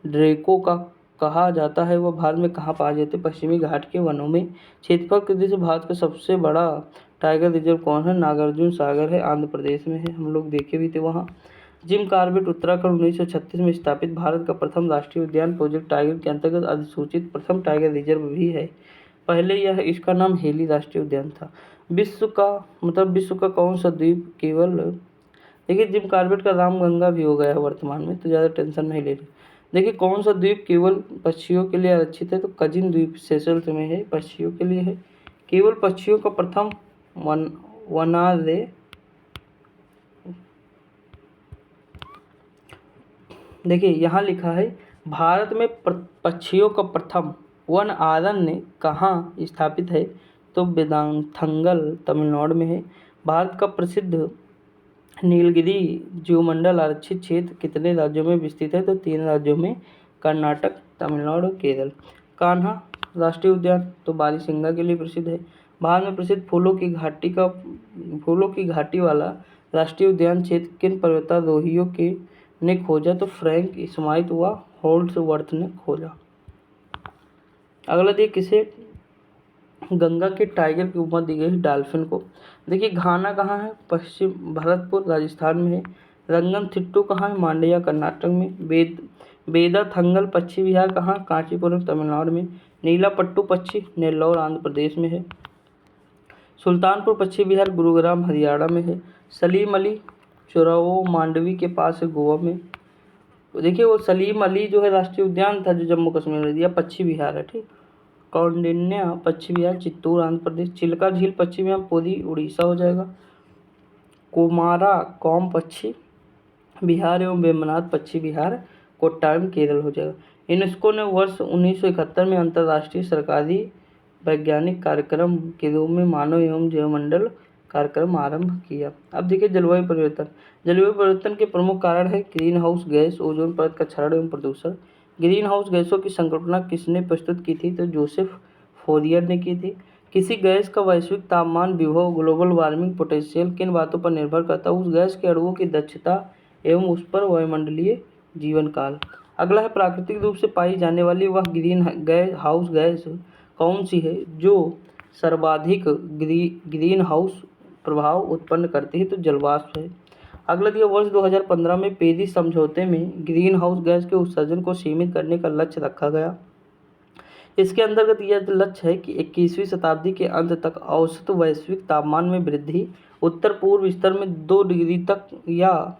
Speaker 1: ड्रेको का कहा जाता है वह भारत में कहाँ पाए जाते हैं, पश्चिमी घाट के वनों में। क्षेत्रफल की दृष्टि से भारत का सबसे बड़ा टाइगर रिजर्व कौन है, नागार्जुन सागर है, आंध्र प्रदेश में है, हम लोग देखे भी थे वहाँ। जिम कॉर्बेट उत्तराखंड 1936 में स्थापित भारत का प्रथम राष्ट्रीय उद्यान प्रोजेक्ट टाइगर के अंतर्गत अधिसूचित प्रथम टाइगर रिजर्व भी है। पहले इसका नाम हेली राष्ट्रीय उद्यान था। विश्व का कौन सा द्वीप केवल, देखिए जिम कॉर्बेट का नाम गंगा भी हो गया है वर्तमान में, तो ज़्यादा टेंशन नहीं ले रही। देखिए, कौन सा द्वीप केवल पक्षियों के लिए आरक्षित है, तो कजिन द्वीप सेशल्स में है, पक्षियों के लिए है। केवल पक्षियों का प्रथम वनारे, देखिए यहाँ लिखा है, भारत में पक्षियों का प्रथम वन अरण्य कहाँ स्थापित है, तो वेदांथंगल तमिलनाडु में है। भारत का प्रसिद्ध नीलगिरी जीवमंडल आरक्षित क्षेत्र कितने राज्यों में विस्तृत है? तो 3 राज्यों में, कर्नाटक, तमिलनाडु और केरल। कान्हा राष्ट्रीय उद्यान तो बारीसिंगा के लिए प्रसिद्ध है। भारत में प्रसिद्ध फूलों की घाटी वाला राष्ट्रीय उद्यान क्षेत्र किन पर्वतारोहियों ने खोजा? तो फ्रैंक स्माइथ व होल्ड्सवर्थ ने खोजा। अगला देखिए, किसे गंगा के टाइगर की उपमा दी गई है? डॉल्फिन को। देखिए, घाना कहाँ है? पश्चिम भरतपुर राजस्थान में है। रंगनथिट्टू कहाँ है? मांड्या कर्नाटक में। बेदाथंगल पक्षी विहार कहाँ? कांचीपुरम तमिलनाडु में। नीला पट्टू पक्षी नेल्लौर आंध्र प्रदेश में है। सुल्तानपुर पक्षी विहार गुरुग्राम हरियाणा में है। सलीम अली चोरावो मांडवी के पास है, गोवा में। देखिए, वो सलीम अली जो है राष्ट्रीय उद्यान था जो जम्मू कश्मीर में दिया, पक्षी विहार है, ठीक। कौंडिन्या पक्षी विहार चित्तौड़ आंध्र प्रदेश। चिल्का झील पक्षी विहार पुरी उड़ीसा हो जाएगा। कुमारा कौम पक्षी विहार एवं वेम्बनाथ पक्षी विहार कोट्टायम केरल हो जाएगा। यूनेस्को ने वर्ष 1971 में अंतर्राष्ट्रीय सरकारी वैज्ञानिक कार्यक्रम के रूप में मानव एवं जैवमंडल कार्यक्रम आरंभ किया। अब देखिए, जलवायु परिवर्तन। जलवायु परिवर्तन के प्रमुख कारण है ग्रीन हाउस गैस, ओजोन परत का क्षरण एवं प्रदूषण। ग्रीन हाउस गैसों की संकल्पना किसने प्रस्तुत की थी? तो जोसेफ फोरियर ने की थी। किसी गैस का वैश्विक तापमान विभव ग्लोबल वार्मिंग पोटेंशियल किन बातों पर निर्भर करता है? उस गैस के अणुओं की दक्षता एवं उस पर वायुमंडलीय जीवन काल। अगला है, प्राकृतिक रूप से पाई जाने वाली वह ग्रीन हाउस गैस कौन सी है जो सर्वाधिक ग्रीन हाउस प्रभाव उत्पन्न करती है? तो जलवाष्प है। अगला दिया, वर्ष 2015 में पेरिस समझौते में ग्रीन हाउस गैस के उत्सर्जन को सीमित करने का लक्ष्य रखा गया। इसके अंतर्गत यह लक्ष्य है कि 21वीं शताब्दी के अंत तक औसत वैश्विक तापमान में वृद्धि उत्तर पूर्व स्तर में 2 डिग्री तक या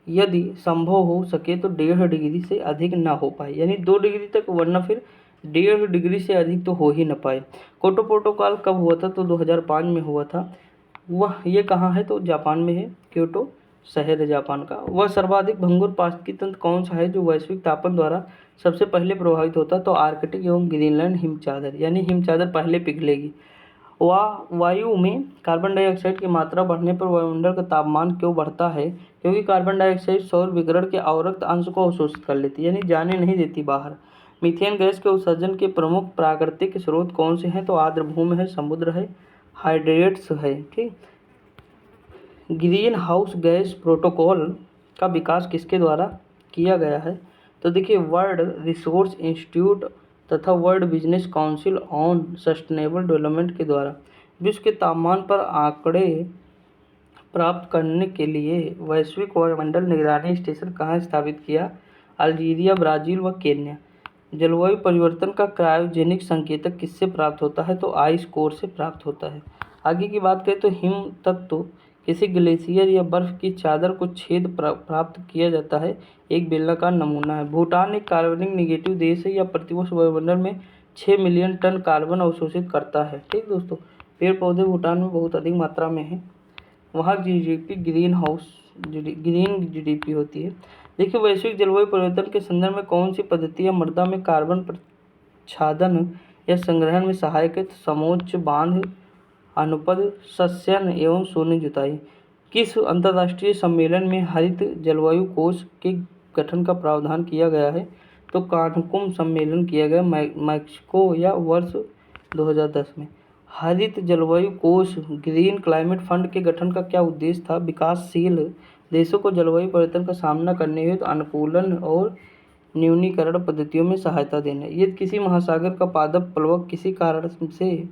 Speaker 1: यदि संभव हो सके तो 1.5 डिग्री से अधिक ना हो पाए, यानी 2 डिग्री तक, वरना फिर 1.5 डिग्री से अधिक तो हो ही न पाए। क्योटो प्रोटोकॉल कब हुआ था? तो 2005 में हुआ था। ये कहाँ है? तो जापान में है, क्योटो शहर है जापान का। वह सर्वाधिक भंगुर पारिस्थितिकी तंत्र कौन सा है जो वैश्विक तापन द्वारा सबसे पहले प्रभावित होता? तो आर्कटिक एवं ग्रीनलैंड हिमचादर, यानी हिमचादर पहले पिघलेगी। वायु में कार्बन डाइऑक्साइड की मात्रा बढ़ने पर वायुमंडल का तापमान क्यों बढ़ता है? क्योंकि कार्बन डाइऑक्साइड सौर विकिरण के अवरक्त अंश को अवशोषित कर लेती है, यानी जाने नहीं देती बाहर। मीथेन गैस के उत्सर्जन के प्रमुख प्राकृतिक स्रोत कौन से हैं? तो आर्द्र भूमि है, समुद्र है, हाइड्रेट्स है, ठीक। ग्रीन हाउस गैस प्रोटोकॉल का विकास किसके द्वारा किया गया है? तो देखिए, वर्ल्ड रिसोर्स इंस्टीट्यूट तथा world business council on sustainable development के द्वारा। विश्व के तापमान पर आंकड़े प्राप्त करने के लिए वैश्विक वायुमंडल निगरानी स्टेशन कहाँ स्थापित किया? अल्जीरिया, ब्राज़ील व केन्या। जलवायु परिवर्तन का क्रायोजेनिक संकेतक किससे प्राप्त होता है? तो आइस कोर से प्राप्त होता है। आगे की बात करें तो हिम तत्व किसी ग्लेशियर या बर्फ की चादर को छेद प्राप्त किया जाता है, एक बेलनाकार नमूना है। भूटान एक कार्बनिक निगेटिव देश है, या प्रतिवर्ष वायुमंडल में 6 मिलियन टन कार्बन अवशोषित करता है, ठीक दोस्तों। पेड़ पौधे भूटान में बहुत अधिक मात्रा में है। वहाँ जीडीपी ग्रीन जीडीपी होती है। देखिए, वैश्विक जलवायु परिवर्तन के संदर्भ में कौन सी पद्धतियाँ मृदा में कार्बन प्रच्छादन या संग्रहण में सहायक है? तो समोच्च बांध, अनुपद सस्यन एवं शून्य जुताई। किस अंतर्राष्ट्रीय सम्मेलन में हरित जलवायु कोष के गठन का प्रावधान किया गया है? तो कानकुम सम्मेलन किया गया मैक्सिको या वर्ष 2010 में। हरित जलवायु कोष ग्रीन क्लाइमेट फंड के गठन का क्या उद्देश्य था? विकासशील देशों को जलवायु परिवर्तन का सामना करने हेतु अनुकूलन और न्यूनीकरण पद्धतियों में सहायता देना। यदि किसी महासागर का पादप प्लवक किसी कारण से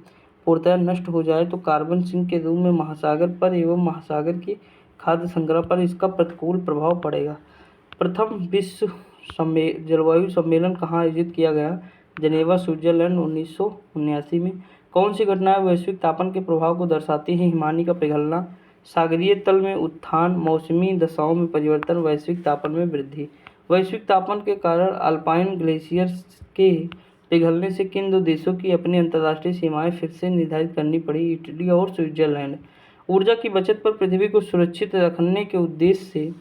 Speaker 1: पूर्णतः नष्ट हो जाए तो कार्बन सिंक के रूप में महासागर पर एवं महासागर की खाद्य संग्रह पर इसका प्रतिकूल प्रभाव पड़ेगा। प्रथम विश्व जलवायु सम्मेलन कहाँ आयोजित किया गया? जनेवा, स्विट्जरलैंड, 1979 में। कौन सी घटनाएं वैश्विक तापन के प्रभाव को दर्शाती हैं? हिमानी का पिघलना, सागरीय तल में उत्थान, मौसमी दशाओं में परिवर्तन, वैश्विक तापन में वृद्धि। वैश्विक तापन के कारण अल्पाइन ग्लेशियर्स के पिघलने से किन 2 देशों की अपनी अंतर्राष्ट्रीय सीमाएं फिर से निर्धारित करनी पड़ी? इटली और स्विट्जरलैंड। ऊर्जा की बचत पर पृथ्वी को सुरक्षित रखने के उद्देश्य से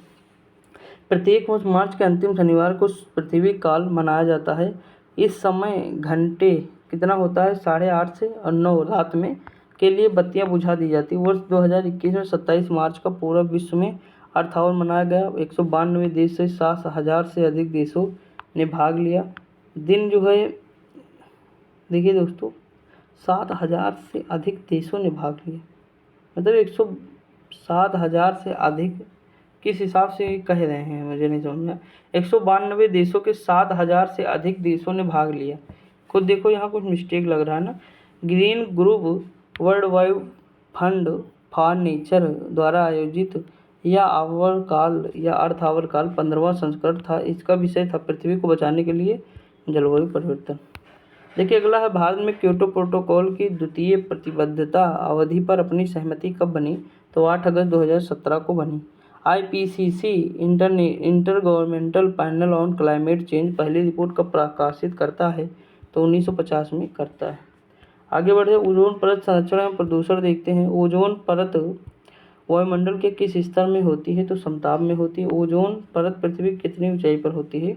Speaker 1: प्रत्येक वर्ष मार्च के अंतिम शनिवार को पृथ्वी काल मनाया जाता है। इस समय घंटे कितना होता है? 8:30 से 9 रात में के लिए बत्तियां बुझा दी जाती। वर्ष 2021 में 27 मार्च का पूरा विश्व में अर्थ आवर मनाया गया। 192 देश से 7,000 से अधिक देशों ने भाग लिया। दिन जो है देखिए दोस्तों, 7,000 से अधिक देशों ने भाग लिया, मतलब 107,000 से अधिक किस हिसाब से कह रहे हैं मुझे नहीं समझ में। 192 देशों के 7,000 से अधिक देशों ने भाग लिया। खुद देखो यहाँ कुछ मिस्टेक लग रहा है ना। Green group world wide fund for nature द्वारा आयोजित यह आवर काल या अर्थ आवर काल 15वां संस्करण था। इसका विषय था पृथ्वी को बचाने के लिए जलवायु परिवर्तन। देखिए अगला है, भारत में क्योटो प्रोटोकॉल की द्वितीय प्रतिबद्धता अवधि पर अपनी सहमति कब बनी? तो 8 अगस्त 2017 को बनी। IPCC inter governmental panel on climate change पहली रिपोर्ट कब प्रकाशित करता है? तो 1950 में करता है। आगे बढ़े, ओजोन परत संरक्षण एवं प्रदूषण देखते हैं। ओजोन परत वायुमंडल के किस स्तर में होती है? तो समताप में होती है। ओजोन परत पृथ्वी की कितनी ऊंचाई पर होती है?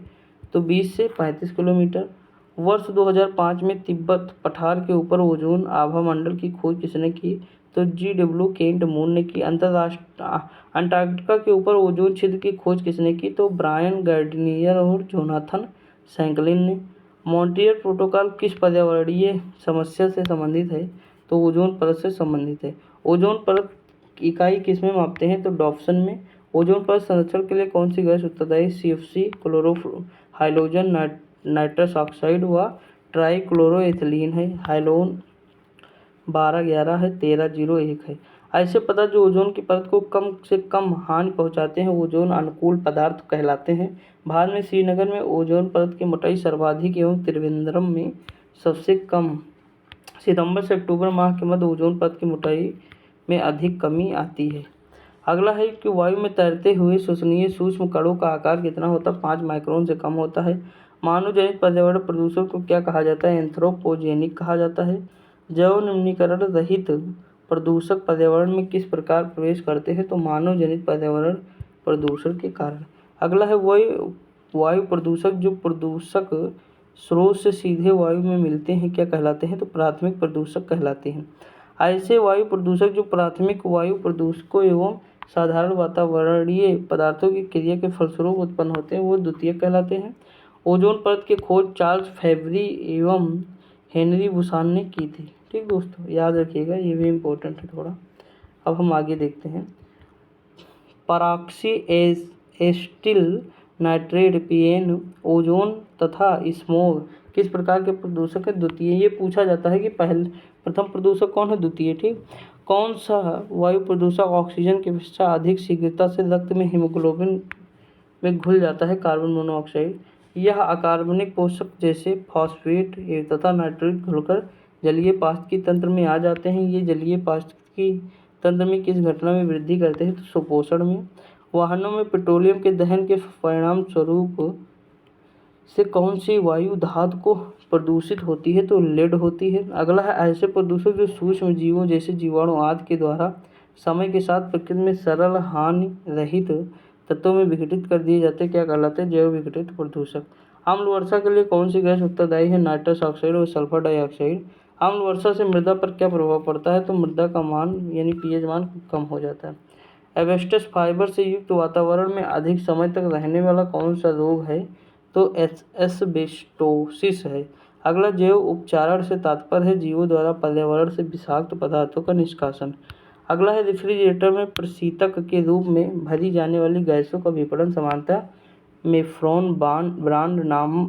Speaker 1: तो 20 से 35 किलोमीटर। वर्ष 2005 में तिब्बत पठार के ऊपर ओजोन आभा मंडल की खोज किसने की? तो GW केंट मून ने की। अंटार्कटिका के ऊपर ओजोन छिद्र की खोज किसने की? तो ब्रायन गार्डिनियर और जोनाथन सैंकलिन ने। मॉन्ट्रियल प्रोटोकॉल किस पर्यावरणीय समस्या से संबंधित है? तो ओजोन परत से संबंधित है। ओजोन परत इकाई किस में मापते हैं? तो डॉप्सन में। ओजोन परत संरक्षण के लिए कौन सी गैस उत्तरदायी? CFC, क्लोरोहाइड्रोजन, नाइट्रस ऑक्साइड व ट्राइक्लोरोएथिलीन है। हाइलोन 1211 है, 1301 है। ऐसे पदार्थ जो ओजोन की परत को कम से कम हानि पहुंचाते हैं ओजोन अनुकूल पदार्थ कहलाते हैं। भारत में श्रीनगर में ओजोन परत की मोटाई सर्वाधिक एवं त्रिवेंद्रम में सबसे कम। सितंबर से अक्टूबर माह के मध्य ओजोन परत की मोटाई में अधिक कमी आती है। अगला है कि वायु में तैरते हुए श्वसनीय सूक्ष्म कणों का आकार कितना होता है? 5 माइक्रोन से कम होता है। मानव जनित पर्यावरण प्रदूषण को क्या कहा जाता है? एंथ्रोपोजेनिक कहा जाता है। जैव निम्नीकरण रहित प्रदूषक पर्यावरण में किस प्रकार प्रवेश करते हैं? तो मानव जनित पर्यावरण प्रदूषण के कारण। अगला है वायु प्रदूषक जो प्रदूषक स्रोत से सीधे वायु में मिलते हैं क्या कहलाते हैं? तो प्राथमिक प्रदूषक कहलाते हैं। ऐसे वायु प्रदूषक जो प्राथमिक वायु प्रदूषकों एवं साधारण वातावरणीय पदार्थों की क्रिया के फलस्वरूप उत्पन्न होते हैं वो द्वितीयक कहलाते हैं। ओजोन परत की खोज चार्ल्स फैब्री एवं हेनरी बुसान ने की थी। ठीक दोस्तों, याद रखिएगा, ये भी इम्पोर्टेंट है थोड़ा। अब हम आगे देखते हैं। पराक्सी एस्टिल नाइट्रेट PN ओजोन तथा स्मोग किस प्रकार के प्रदूषक है? द्वितीय। ये पूछा जाता है कि प्रथम प्रदूषक कौन है? द्वितीय। ठीक, कौन सा वायु प्रदूषक ऑक्सीजन की अपेक्षा अधिक शीघ्रता से रक्त में हीमोग्लोबिन में घुल जाता है? Carbon monoxide. यह अकार्बनिक पोषक जैसे फॉस्फेट तथा नाइट्रेट घुलकर जलीय पारिस्थितिकी तंत्र में आ जाते हैं। ये जलीय पारिस्थितिकी तंत्र में किस घटना में वृद्धि करते हैं? तो सुपोषण में। वाहनों में पेट्रोलियम के दहन के परिणाम स्वरूप से कौन सी वायु धातु को प्रदूषित होती है? तो लेड होती है। अगला है, ऐसे प्रदूषक जो सूक्ष्म जीवों जैसे जीवाणु आदि के द्वारा समय के साथ प्रकृति में सरल हानि रहित तत्वों में विघटित कर दिए जाते हैं क्या कहलाते हैं? जैव विघटित प्रदूषक। अम्ल वर्षा के लिए कौन सी गैस उत्तरदायी है? नाइट्रस ऑक्साइड और सल्फर डाइऑक्साइड। अम्ल वर्षा से मृदा पर क्या प्रभाव पड़ता है? तो मृदा का मान यानी pH मान कम हो जाता है। एस्बेस्टस फाइबर से युक्त वातावरण में अधिक समय तक रहने वाला कौन सा रोग है? तो एस्बेस्टोसिस है। अगला, जैव उपचारण से तात्पर्य है जीवों द्वारा पर्यावरण से विषाक्त पदार्थों का निष्कासन। अगला है, रेफ्रिजरेटर में प्रशीतक के रूप में भरी जाने वाली गैसों का विपणन सामान्यतः मेफ्रॉन ब्रांड नाम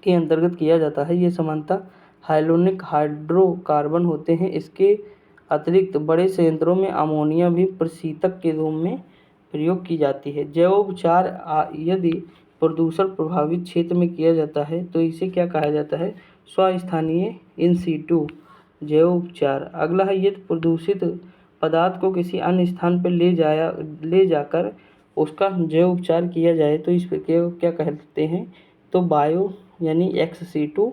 Speaker 1: के अंतर्गत किया जाता है। ये सामान्यतः हाइलोनिक हाइड्रोकार्बन होते हैं। इसके अतिरिक्त बड़े संयंत्रों में अमोनिया भी प्रशीतक के रूप में प्रयोग की जाती है। जैव उपचार यदि प्रदूषण प्रभावित क्षेत्र में किया जाता है तो इसे क्या कहा जाता है? स्वस्थानीय इन सीटू जैव उपचार। अगला है, यदि प्रदूषित पदार्थ को किसी अन्य स्थान पर ले जाकर उसका जैव उपचार किया जाए तो इस प्रक्रिया को क्या कहते हैं? तो बायो यानी XC2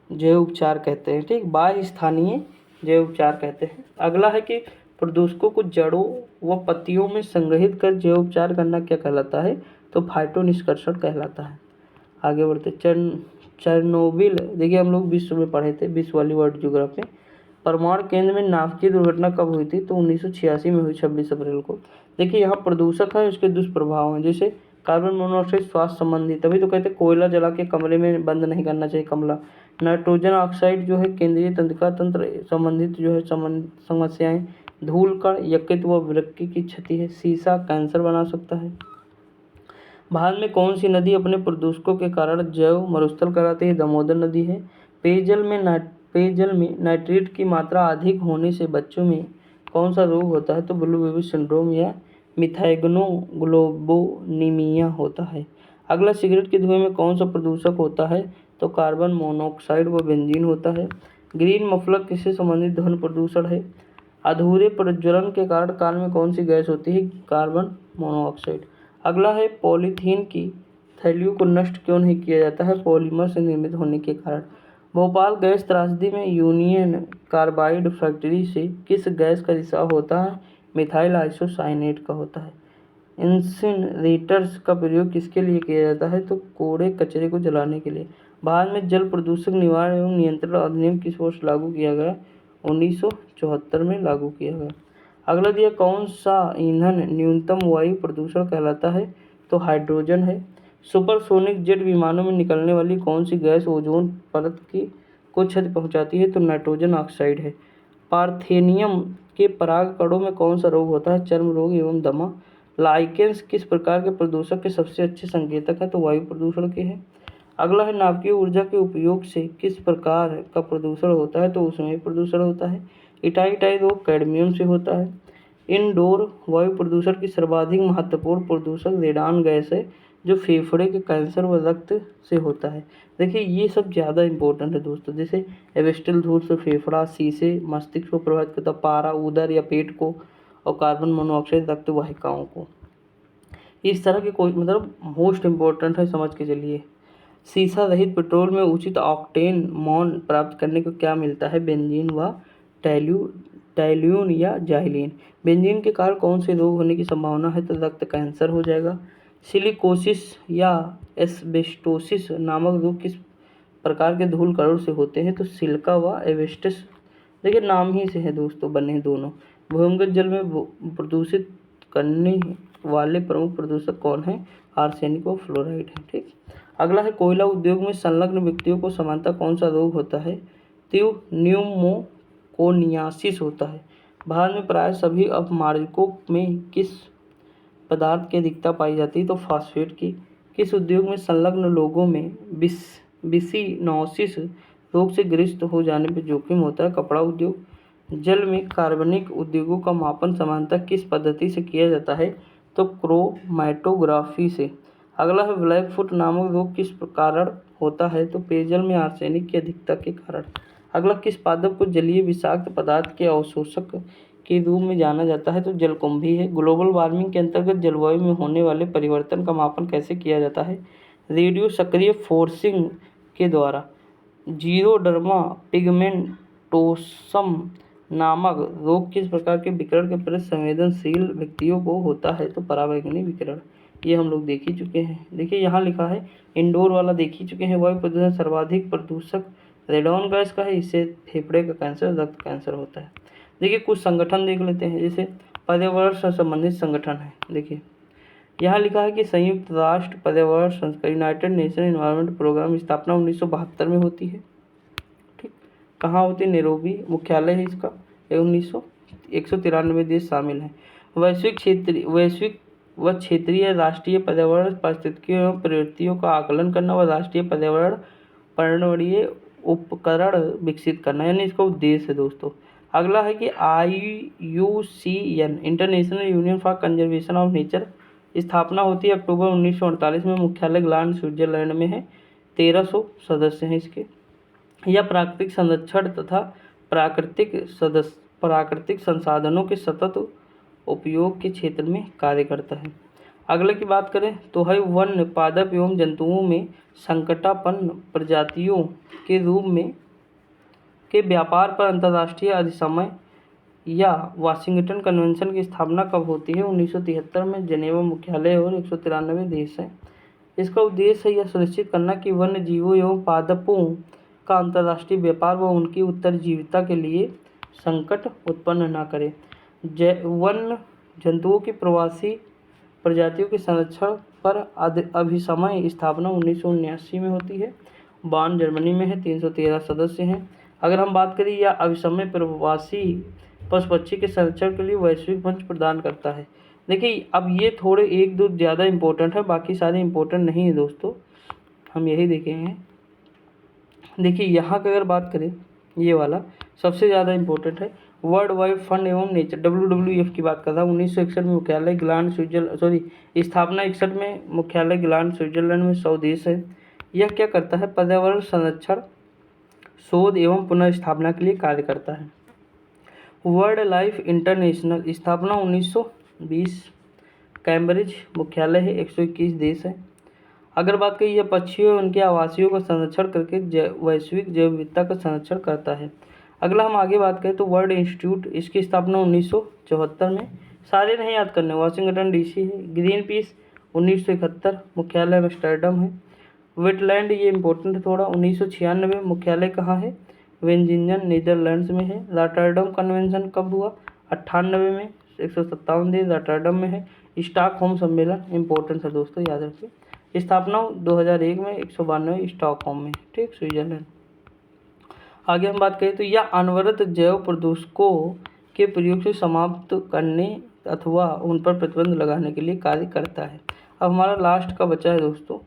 Speaker 1: जैव उपचार कहते हैं। ठीक, बाह्य स्थानीय जैव उपचार कहते हैं। अगला है कि प्रदूषकों को जड़ों व पत्तियों में संग्रहित कर जैव उपचार करना क्या कहलाता है? तो फाइटो निष्कर्षण कहलाता है। आगे बढ़ते, चेरनोबिल देखिए हम लोग विश्व में पढ़े थे, विश्व वाली वर्ल्ड ज्योग्राफी। परमाणु केंद्र में नाभिकीय दुर्घटना कब हुई थी? तो 1986 में हुई, 26 अप्रैल को। देखिए यहाँ प्रदूषक है, उसके दुष्प्रभाव हैं, जैसे कार्बन मोनोऑक्साइड स्वास्थ्य संबंधी, तभी तो कहते हैं कोयला जला के कमरे में बंद नहीं करना चाहिए कमला। नाइट्रोजन ऑक्साइड जो है केंद्रीय तंत्रिका तंत्र संबंधित जो है समस्याएं, धूल कण यकृत व वृक्क की क्षति है, शीशा कैंसर बना सकता है। भारत में कौन सी नदी अपने प्रदूषकों के कारण जैव मरुस्थल कराती है? दामोदर नदी है। पेयजल में नाइट्रेट की मात्रा अधिक होने से बच्चों में कौन सा रोग होता है? तो ब्लू बेबी सिंड्रोम या मिथाइग्नोग्लोबोनीमिया होता है। अगला, सिगरेट के धुएं में कौन सा प्रदूषक होता है? तो कार्बन मोनोऑक्साइड व बेंजीन होता है। ग्रीन मफलर किससे संबंधित ध्वनि प्रदूषण है? अधूरे प्रज्वलन के कारण कार में कौन सी गैस होती है? Carbon monoxide. अगला है, पॉलीथीन की थैलियों को नष्ट क्यों नहीं किया जाता है? पॉलीमर से निर्मित होने के कारण। भोपाल गैस त्रासदी में यूनियन कार्बाइड फैक्ट्री से किस गैस का रिसाव होता है? मिथाइल आइसोसाइनेट का होता है। इंसिनरेटर्स का प्रयोग किसके लिए किया जाता है? तो कूड़े कचरे को जलाने के लिए। भारत में जल प्रदूषण निवारण एवं नियंत्रण अधिनियम किस वर्ष लागू किया गया? 1974 में लागू किया गया। अगला दिया, कौन सा ईंधन न्यूनतम वायु प्रदूषण कहलाता है? तो हाइड्रोजन है। सुपरसोनिक जेट विमानों में निकलने वाली कौन सी गैस ओजोन परत को क्षति पहुंचाती है? तो नाइट्रोजन ऑक्साइड है। पार्थेनियम के पराग कणों में कौन सा रोग होता है? चर्म रोग एवं दमा। लाइकेंस किस प्रकार के प्रदूषक के सबसे अच्छे संकेतक है? तो वायु प्रदूषण के हैं। अगला है, नाभिकीय ऊर्जा के उपयोग से किस प्रकार का प्रदूषण होता है? तो उसमें प्रदूषण होता है। इटाई रोग कैडमियम से होता है। इनडोर वायु प्रदूषण की सर्वाधिक महत्वपूर्ण प्रदूषक रेडान गैस है, जो फेफड़े के कैंसर व रक्त से होता है। देखिए ये सब ज़्यादा इंपॉर्टेंट है दोस्तों, जैसे एवेस्टल धूल से फेफड़ा, शीशे मस्तिष्क को प्रभावित करता, पारा उदर या पेट को, और कार्बन मोनोऑक्साइड रक्त वाहिकाओं को। इस तरह के कोई मतलब मोस्ट इम्पोर्टेंट है, समझ के चलिए। शीशा रहित पेट्रोल में उचित ऑक्टेन मान प्राप्त करने को क्या मिलता है? बेंजीन व टैल्यून या जाइलीन। बेंजीन के कारण कौन से रोग होने की संभावना है? तो रक्त कैंसर हो जाएगा। सिलिकोसिस या एस्बेस्टोसिस नामक रोग किस प्रकार के धूल कणों से होते हैं? तो सिलिका व एस्बेस्टस। देखिए नाम ही से है दोस्तों बने दोनों। भूमिगत जल में प्रदूषित करने वाले प्रमुख प्रदूषक कौन है? आर्सेनिक व फ्लोराइड है। ठीक। अगला है, कोयला उद्योग में संलग्न व्यक्तियों को सामान्यतः कौन सा रोग होता है? तो न्यूमोकोनियासिस होता है। भारत में प्राय सभी अपमार्जकों में किस पदार्थ की अधिकता पाई जाती है? तो फास्फेट की। किस उद्योग में संलग्न लोगों में बिसिनोसिस रोग से ग्रस्त हो जाने पर जोखिम होता है? कपड़ा उद्योग। जल में कार्बनिक उद्योगों का मापन सामान्यतः किस पद्धति से किया जाता है? तो क्रोमैटोग्राफी से। अगला है, ब्लैक फुट नामक रोग किस कारण होता है? तो पेयजल में आर्सेनिक की अधिकता के कारण। अगला, किस पादप को जलीय विषाक्त पदार्थ के अवशोषक के रूप में जाना जाता है? तो जलकुंभी है। ग्लोबल वार्मिंग के अंतर्गत जलवायु में होने वाले परिवर्तन का मापन कैसे किया जाता है? रेडियो सक्रिय फोर्सिंग के द्वारा। जीरोडर्मा पिगमेंटोसम नामक रोग किस प्रकार के विकिरण के प्रति संवेदनशील व्यक्तियों को होता है? तो पराबैंगनी विकिरण। ये हम लोग देख ही चुके हैं। देखिए यहाँ लिखा है, इंडोर वाला देख ही चुके हैं। वायु प्रदूषण सर्वाधिक प्रदूषक रेडॉन गैस का है, इससे फेफड़े का कैंसर, रक्त कैंसर होता है। देखिए कुछ संगठन देख लेते हैं, जैसे पर्यावरण से संबंधित संगठन है। देखिए यहाँ लिखा है कि संयुक्त राष्ट्र पर्यावरण संस्था यूनाइटेड नेशन एनवायरनमेंट प्रोग्राम स्थापना 1972 में होती है। ठीक। कहाँ होती है? नैरोबी मुख्यालय है इसका। 193 देश शामिल हैं। वैश्विक व क्षेत्रीय राष्ट्रीय पर्यावरण पारिस्थितिकी एवं प्रवृत्तियों का आकलन करना व राष्ट्रीय पर्यावरण पर्यावरणीय उपकरण विकसित करना, यानी इसका उद्देश्य है दोस्तों। अगला है कि IUCN international union for conservation of nature स्थापना होती है अक्टूबर 1948 में। मुख्यालय ग्लान स्विट्जरलैंड में है। 1300 सदस्य हैं इसके। यह प्राकृतिक संरक्षण तथा प्राकृतिक संसाधनों के सतत उपयोग के क्षेत्र में कार्य करता है। अगले की बात करें तो है वन्य पादप एवं जंतुओं में संकटापन्न प्रजातियों के रूप में के व्यापार पर अंतर्राष्ट्रीय अधिसमय या वाशिंगटन कन्वेंशन की स्थापना कब होती है? 1973 में। जेनेवा मुख्यालय और 193 देश हैं। इसका उद्देश्य है यह सुनिश्चित करना कि वन्य जीवों एवं पादपों का अंतर्राष्ट्रीय व्यापार व उनकी उत्तरजीविता के लिए संकट उत्पन्न न करे। वन जंतुओं की प्रवासी प्रजातियों के संरक्षण पर अभिसमय स्थापना 1979 में होती है। बार्न जर्मनी में है, 313 सदस्य हैं। अगर हम बात करें, यह अभिसमय प्रवासी पशु पक्षी के संरक्षण के लिए वैश्विक मंच प्रदान करता है। देखिए, अब ये थोड़े एक दो ज़्यादा इम्पोर्टेंट है, बाकी सारे इम्पोर्टेंट नहीं है दोस्तों, हम यही देखेंगे। देखिए, यहाँ की अगर बात करें, ये वाला सबसे ज़्यादा इम्पोर्टेंट है। वर्ल्ड वाइड फंड एवं नेचर, WWF की बात कर रहा हूँ। 1961 में मुख्यालय ग्लांड स्थापना 61 में मुख्यालय ग्लांड स्विट्जरलैंड में, 100 देश है। यह क्या करता है? पर्यावरण संरक्षण, शोध एवं पुनर्स्थापना के लिए कार्य करता है। वर्ल्ड लाइफ इंटरनेशनल, स्थापना 1920, कैम्ब्रिज मुख्यालय है, 121 देश है। अगर बात करें, यह पक्षियों और उनके आवासियों का संरक्षण करके वैश्विक जैव विविधता का संरक्षण करता है। अगला हम आगे बात करें तो वर्ल्ड इंस्टीट्यूट, इसकी स्थापना 1974 में, सारे नहीं याद करने, वाशिंगटन DC है। ग्रीन पीस 1971, मुख्यालय एम्स्टर्डम है। वेटलैंड, ये इंपॉर्टेंट है थोड़ा, 1996, मुख्यालय कहाँ है? वेंजिंगन, नीदरलैंड्स में है। रॉटरडम कन्वेंशन कब हुआ? 98 में, 157 देश रॉटरडम में है। स्टॉकहोम सम्मेलन इंपॉर्टेंट है दोस्तों, याद रखिए। स्थापना 2001 में, 192 स्टॉकहोम में, ठीक, स्विट्जरलैंड। आगे हम बात करें तो यह अनवरत जैव प्रदूषकों के प्रयोग से समाप्त करने अथवा उन पर प्रतिबंध लगाने के लिए कार्य करता है। अब हमारा लास्ट का बचा है दोस्तों,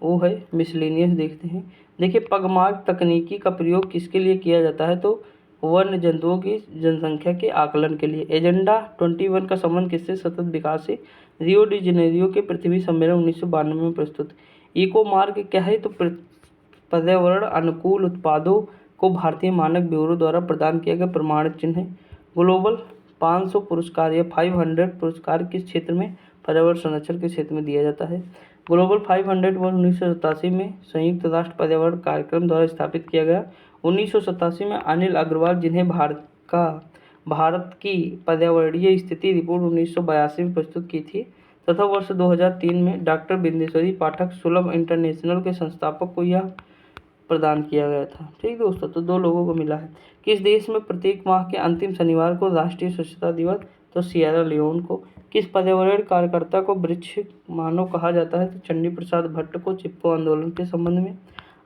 Speaker 1: वो है मिसलेनियस, देखते हैं। देखिए, पगमार्क तकनीकी का प्रयोग किसके लिए किया जाता है? तो वन्य जंतुओं की जनसंख्या के आकलन के लिए। एजेंडा 21 का संबंध किससे? सतत विकास से। रियो डी जेनेरियो के पृथ्वी सम्मेलन 1992 में प्रस्तुत। इको मार्क क्या है? तो पर्यावरण अनुकूल उत्पादों को भारतीय मानक ब्यूरो द्वारा प्रदान किया गया प्रमाणित चिन्ह है। ग्लोबल 500 पुरस्कार या 500 पुरस्कार किस क्षेत्र में? पर्यावरण संरक्षण के क्षेत्र में दिया जाता है। ग्लोबल 500 वर्ष 1987 में संयुक्त राष्ट्र पर्यावरण कार्यक्रम द्वारा स्थापित किया गया। 1987 में अनिल अग्रवाल, जिन्हें भारत की पर्यावरणीय स्थिति रिपोर्ट 1982 में प्रस्तुत की थी, तथा वर्ष 2003 में डॉक्टर बिंदेश्वरी पाठक सुलभ इंटरनेशनल के संस्थापक को यह प्रदान किया गया था। ठीक दोस्तों, तो 2 लोगों को मिला है। किस देश में प्रत्येक माह के अंतिम शनिवार को राष्ट्रीय स्वच्छता दिवस? तो सिएरा लियोन को। किस पर्यावरण कार्यकर्ता को वृक्ष मानव कहा जाता है? तो चंडी प्रसाद भट्ट को, चिपको आंदोलन के संबंध में।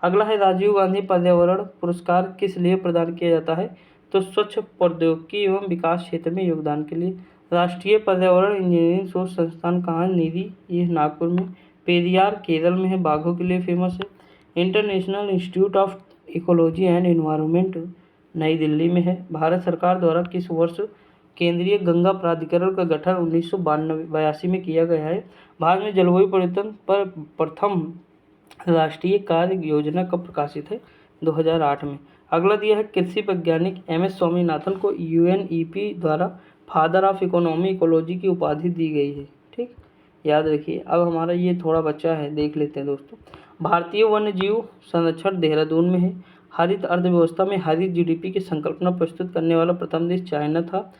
Speaker 1: अगला है राजीव गांधी पर्यावरण पुरस्कार किस लिए प्रदान किया जाता है? तो स्वच्छ प्रौद्योगिकी एवं विकास क्षेत्र में योगदान के लिए। राष्ट्रीय पर्यावरण इंजीनियरिंग शोध संस्थान कहाँ है? निधि, ये नागपुर में। पेरियार केरल में है, बाघों के लिए फेमस है। International institute of ecology and environment नई दिल्ली में है। भारत सरकार द्वारा किस वर्ष केंद्रीय गंगा प्राधिकरण का गठन 1982 में किया गया है? भारत में जलवायु परिवर्तन पर प्रथम राष्ट्रीय कार्य योजना कब प्रकाशित है? 2008 में। अगला दिया है कृषि वैज्ञानिक MS स्वामीनाथन को UNEP द्वारा फादर ऑफ इकोनॉमी इकोलॉजी की उपाधि दी गई है। ठीक, याद रखिए। अब हमारा ये थोड़ा बच्चा है, देख लेते हैं दोस्तों। भारतीय वन्य जीव संरक्षण देहरादून में है। हरित अर्थव्यवस्था में हरित GDP की संकल्पना प्रस्तुत करने वाला प्रथम देश चाइना था।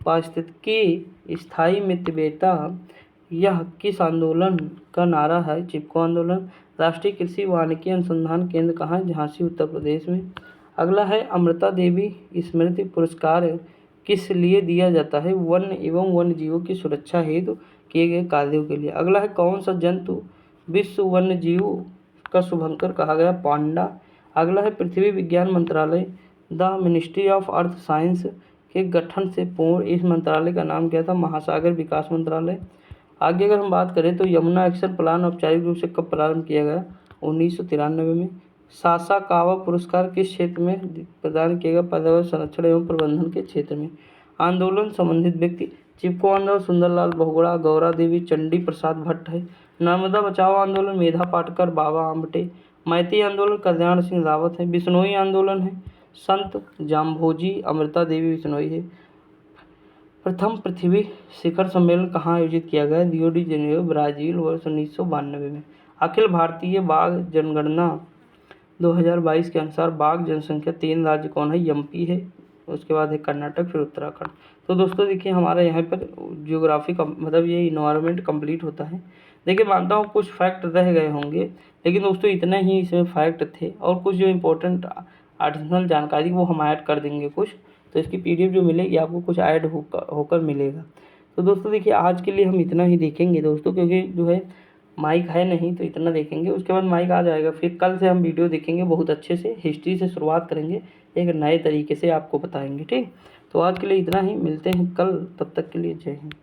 Speaker 1: पारिस्थितिकी स्थायी मितव्ययिता, यह किस आंदोलन का नारा है? चिपको आंदोलन। राष्ट्रीय कृषि वानिकी अनुसंधान केंद्र कहाँ है? झांसी, उत्तर प्रदेश में। अगला है अमृता देवी स्मृति पुरस्कार किस लिए दिया जाता है? वन्य एवं वन्य जीवों की सुरक्षा हेतु किए गए कार्यों के लिए। अगला है कौन सा जंतु विश्व वन्य जीव का शुभंकर कहा गया? पांडा। अगला है पृथ्वी विज्ञान मंत्रालय the ministry of earth science के गठन से पूर्व इस मंत्रालय का नाम क्या था? महासागर विकास मंत्रालय। आगे अगर हम बात करें तो यमुना एक्शन प्लान औपचारिक रूप से कब प्रारंभ किया गया? 1993 में। सासाकावा पुरस्कार किस क्षेत्र में प्रदान किया गया? पर्यावरण संरक्षण एवं प्रबंधन के क्षेत्र में। आंदोलन संबंधित व्यक्ति? चिपको आंदोलन सुंदरलाल बहुगुणा, गौरा देवी, चंडी प्रसाद भट्ट है। नर्मदा बचाओ आंदोलन मेधा पाटकर, बाबा आमटे। मैती आंदोलन कल्याण सिंह रावत है। बिश्नोई आंदोलन है संत जाम्भोजी, अमृता देवी बिश्नोई है। प्रथम पृथ्वी शिखर सम्मेलन कहाँ आयोजित किया गया? रियो डी जेनेरियो, ब्राजील, वर्ष 1992 में। अखिल भारतीय बाघ जनगणना 2022 के अनुसार बाघ जनसंख्या 3 राज्य कौन है? MP है, उसके बाद है कर्नाटक, फिर उत्तराखंड। तो दोस्तों देखिए, हमारा यहाँ पर ज्योग्राफी का मतलब ये इन्वायरमेंट कंप्लीट होता है। देखिए, मानता हूँ कुछ फैक्ट रह गए होंगे, लेकिन दोस्तों इतने ही इसमें फैक्ट थे, और कुछ जो इम्पोर्टेंट एडिशनल जानकारी वो हम ऐड कर देंगे कुछ, तो इसकी PDF जो मिलेगी आपको कुछ ऐड होकर मिलेगा। तो दोस्तों देखिए आज के लिए हम इतना ही देखेंगे दोस्तों, क्योंकि जो है माइक है नहीं तो इतना देखेंगे, उसके बाद माइक आ जाएगा। फिर कल से हम वीडियो देखेंगे बहुत अच्छे से, हिस्ट्री से शुरुआत करेंगे, एक नए तरीके से आपको बताएंगे। ठीक, तो आज के लिए इतना ही, मिलते हैं कल, तब तक के लिए जय हिंद।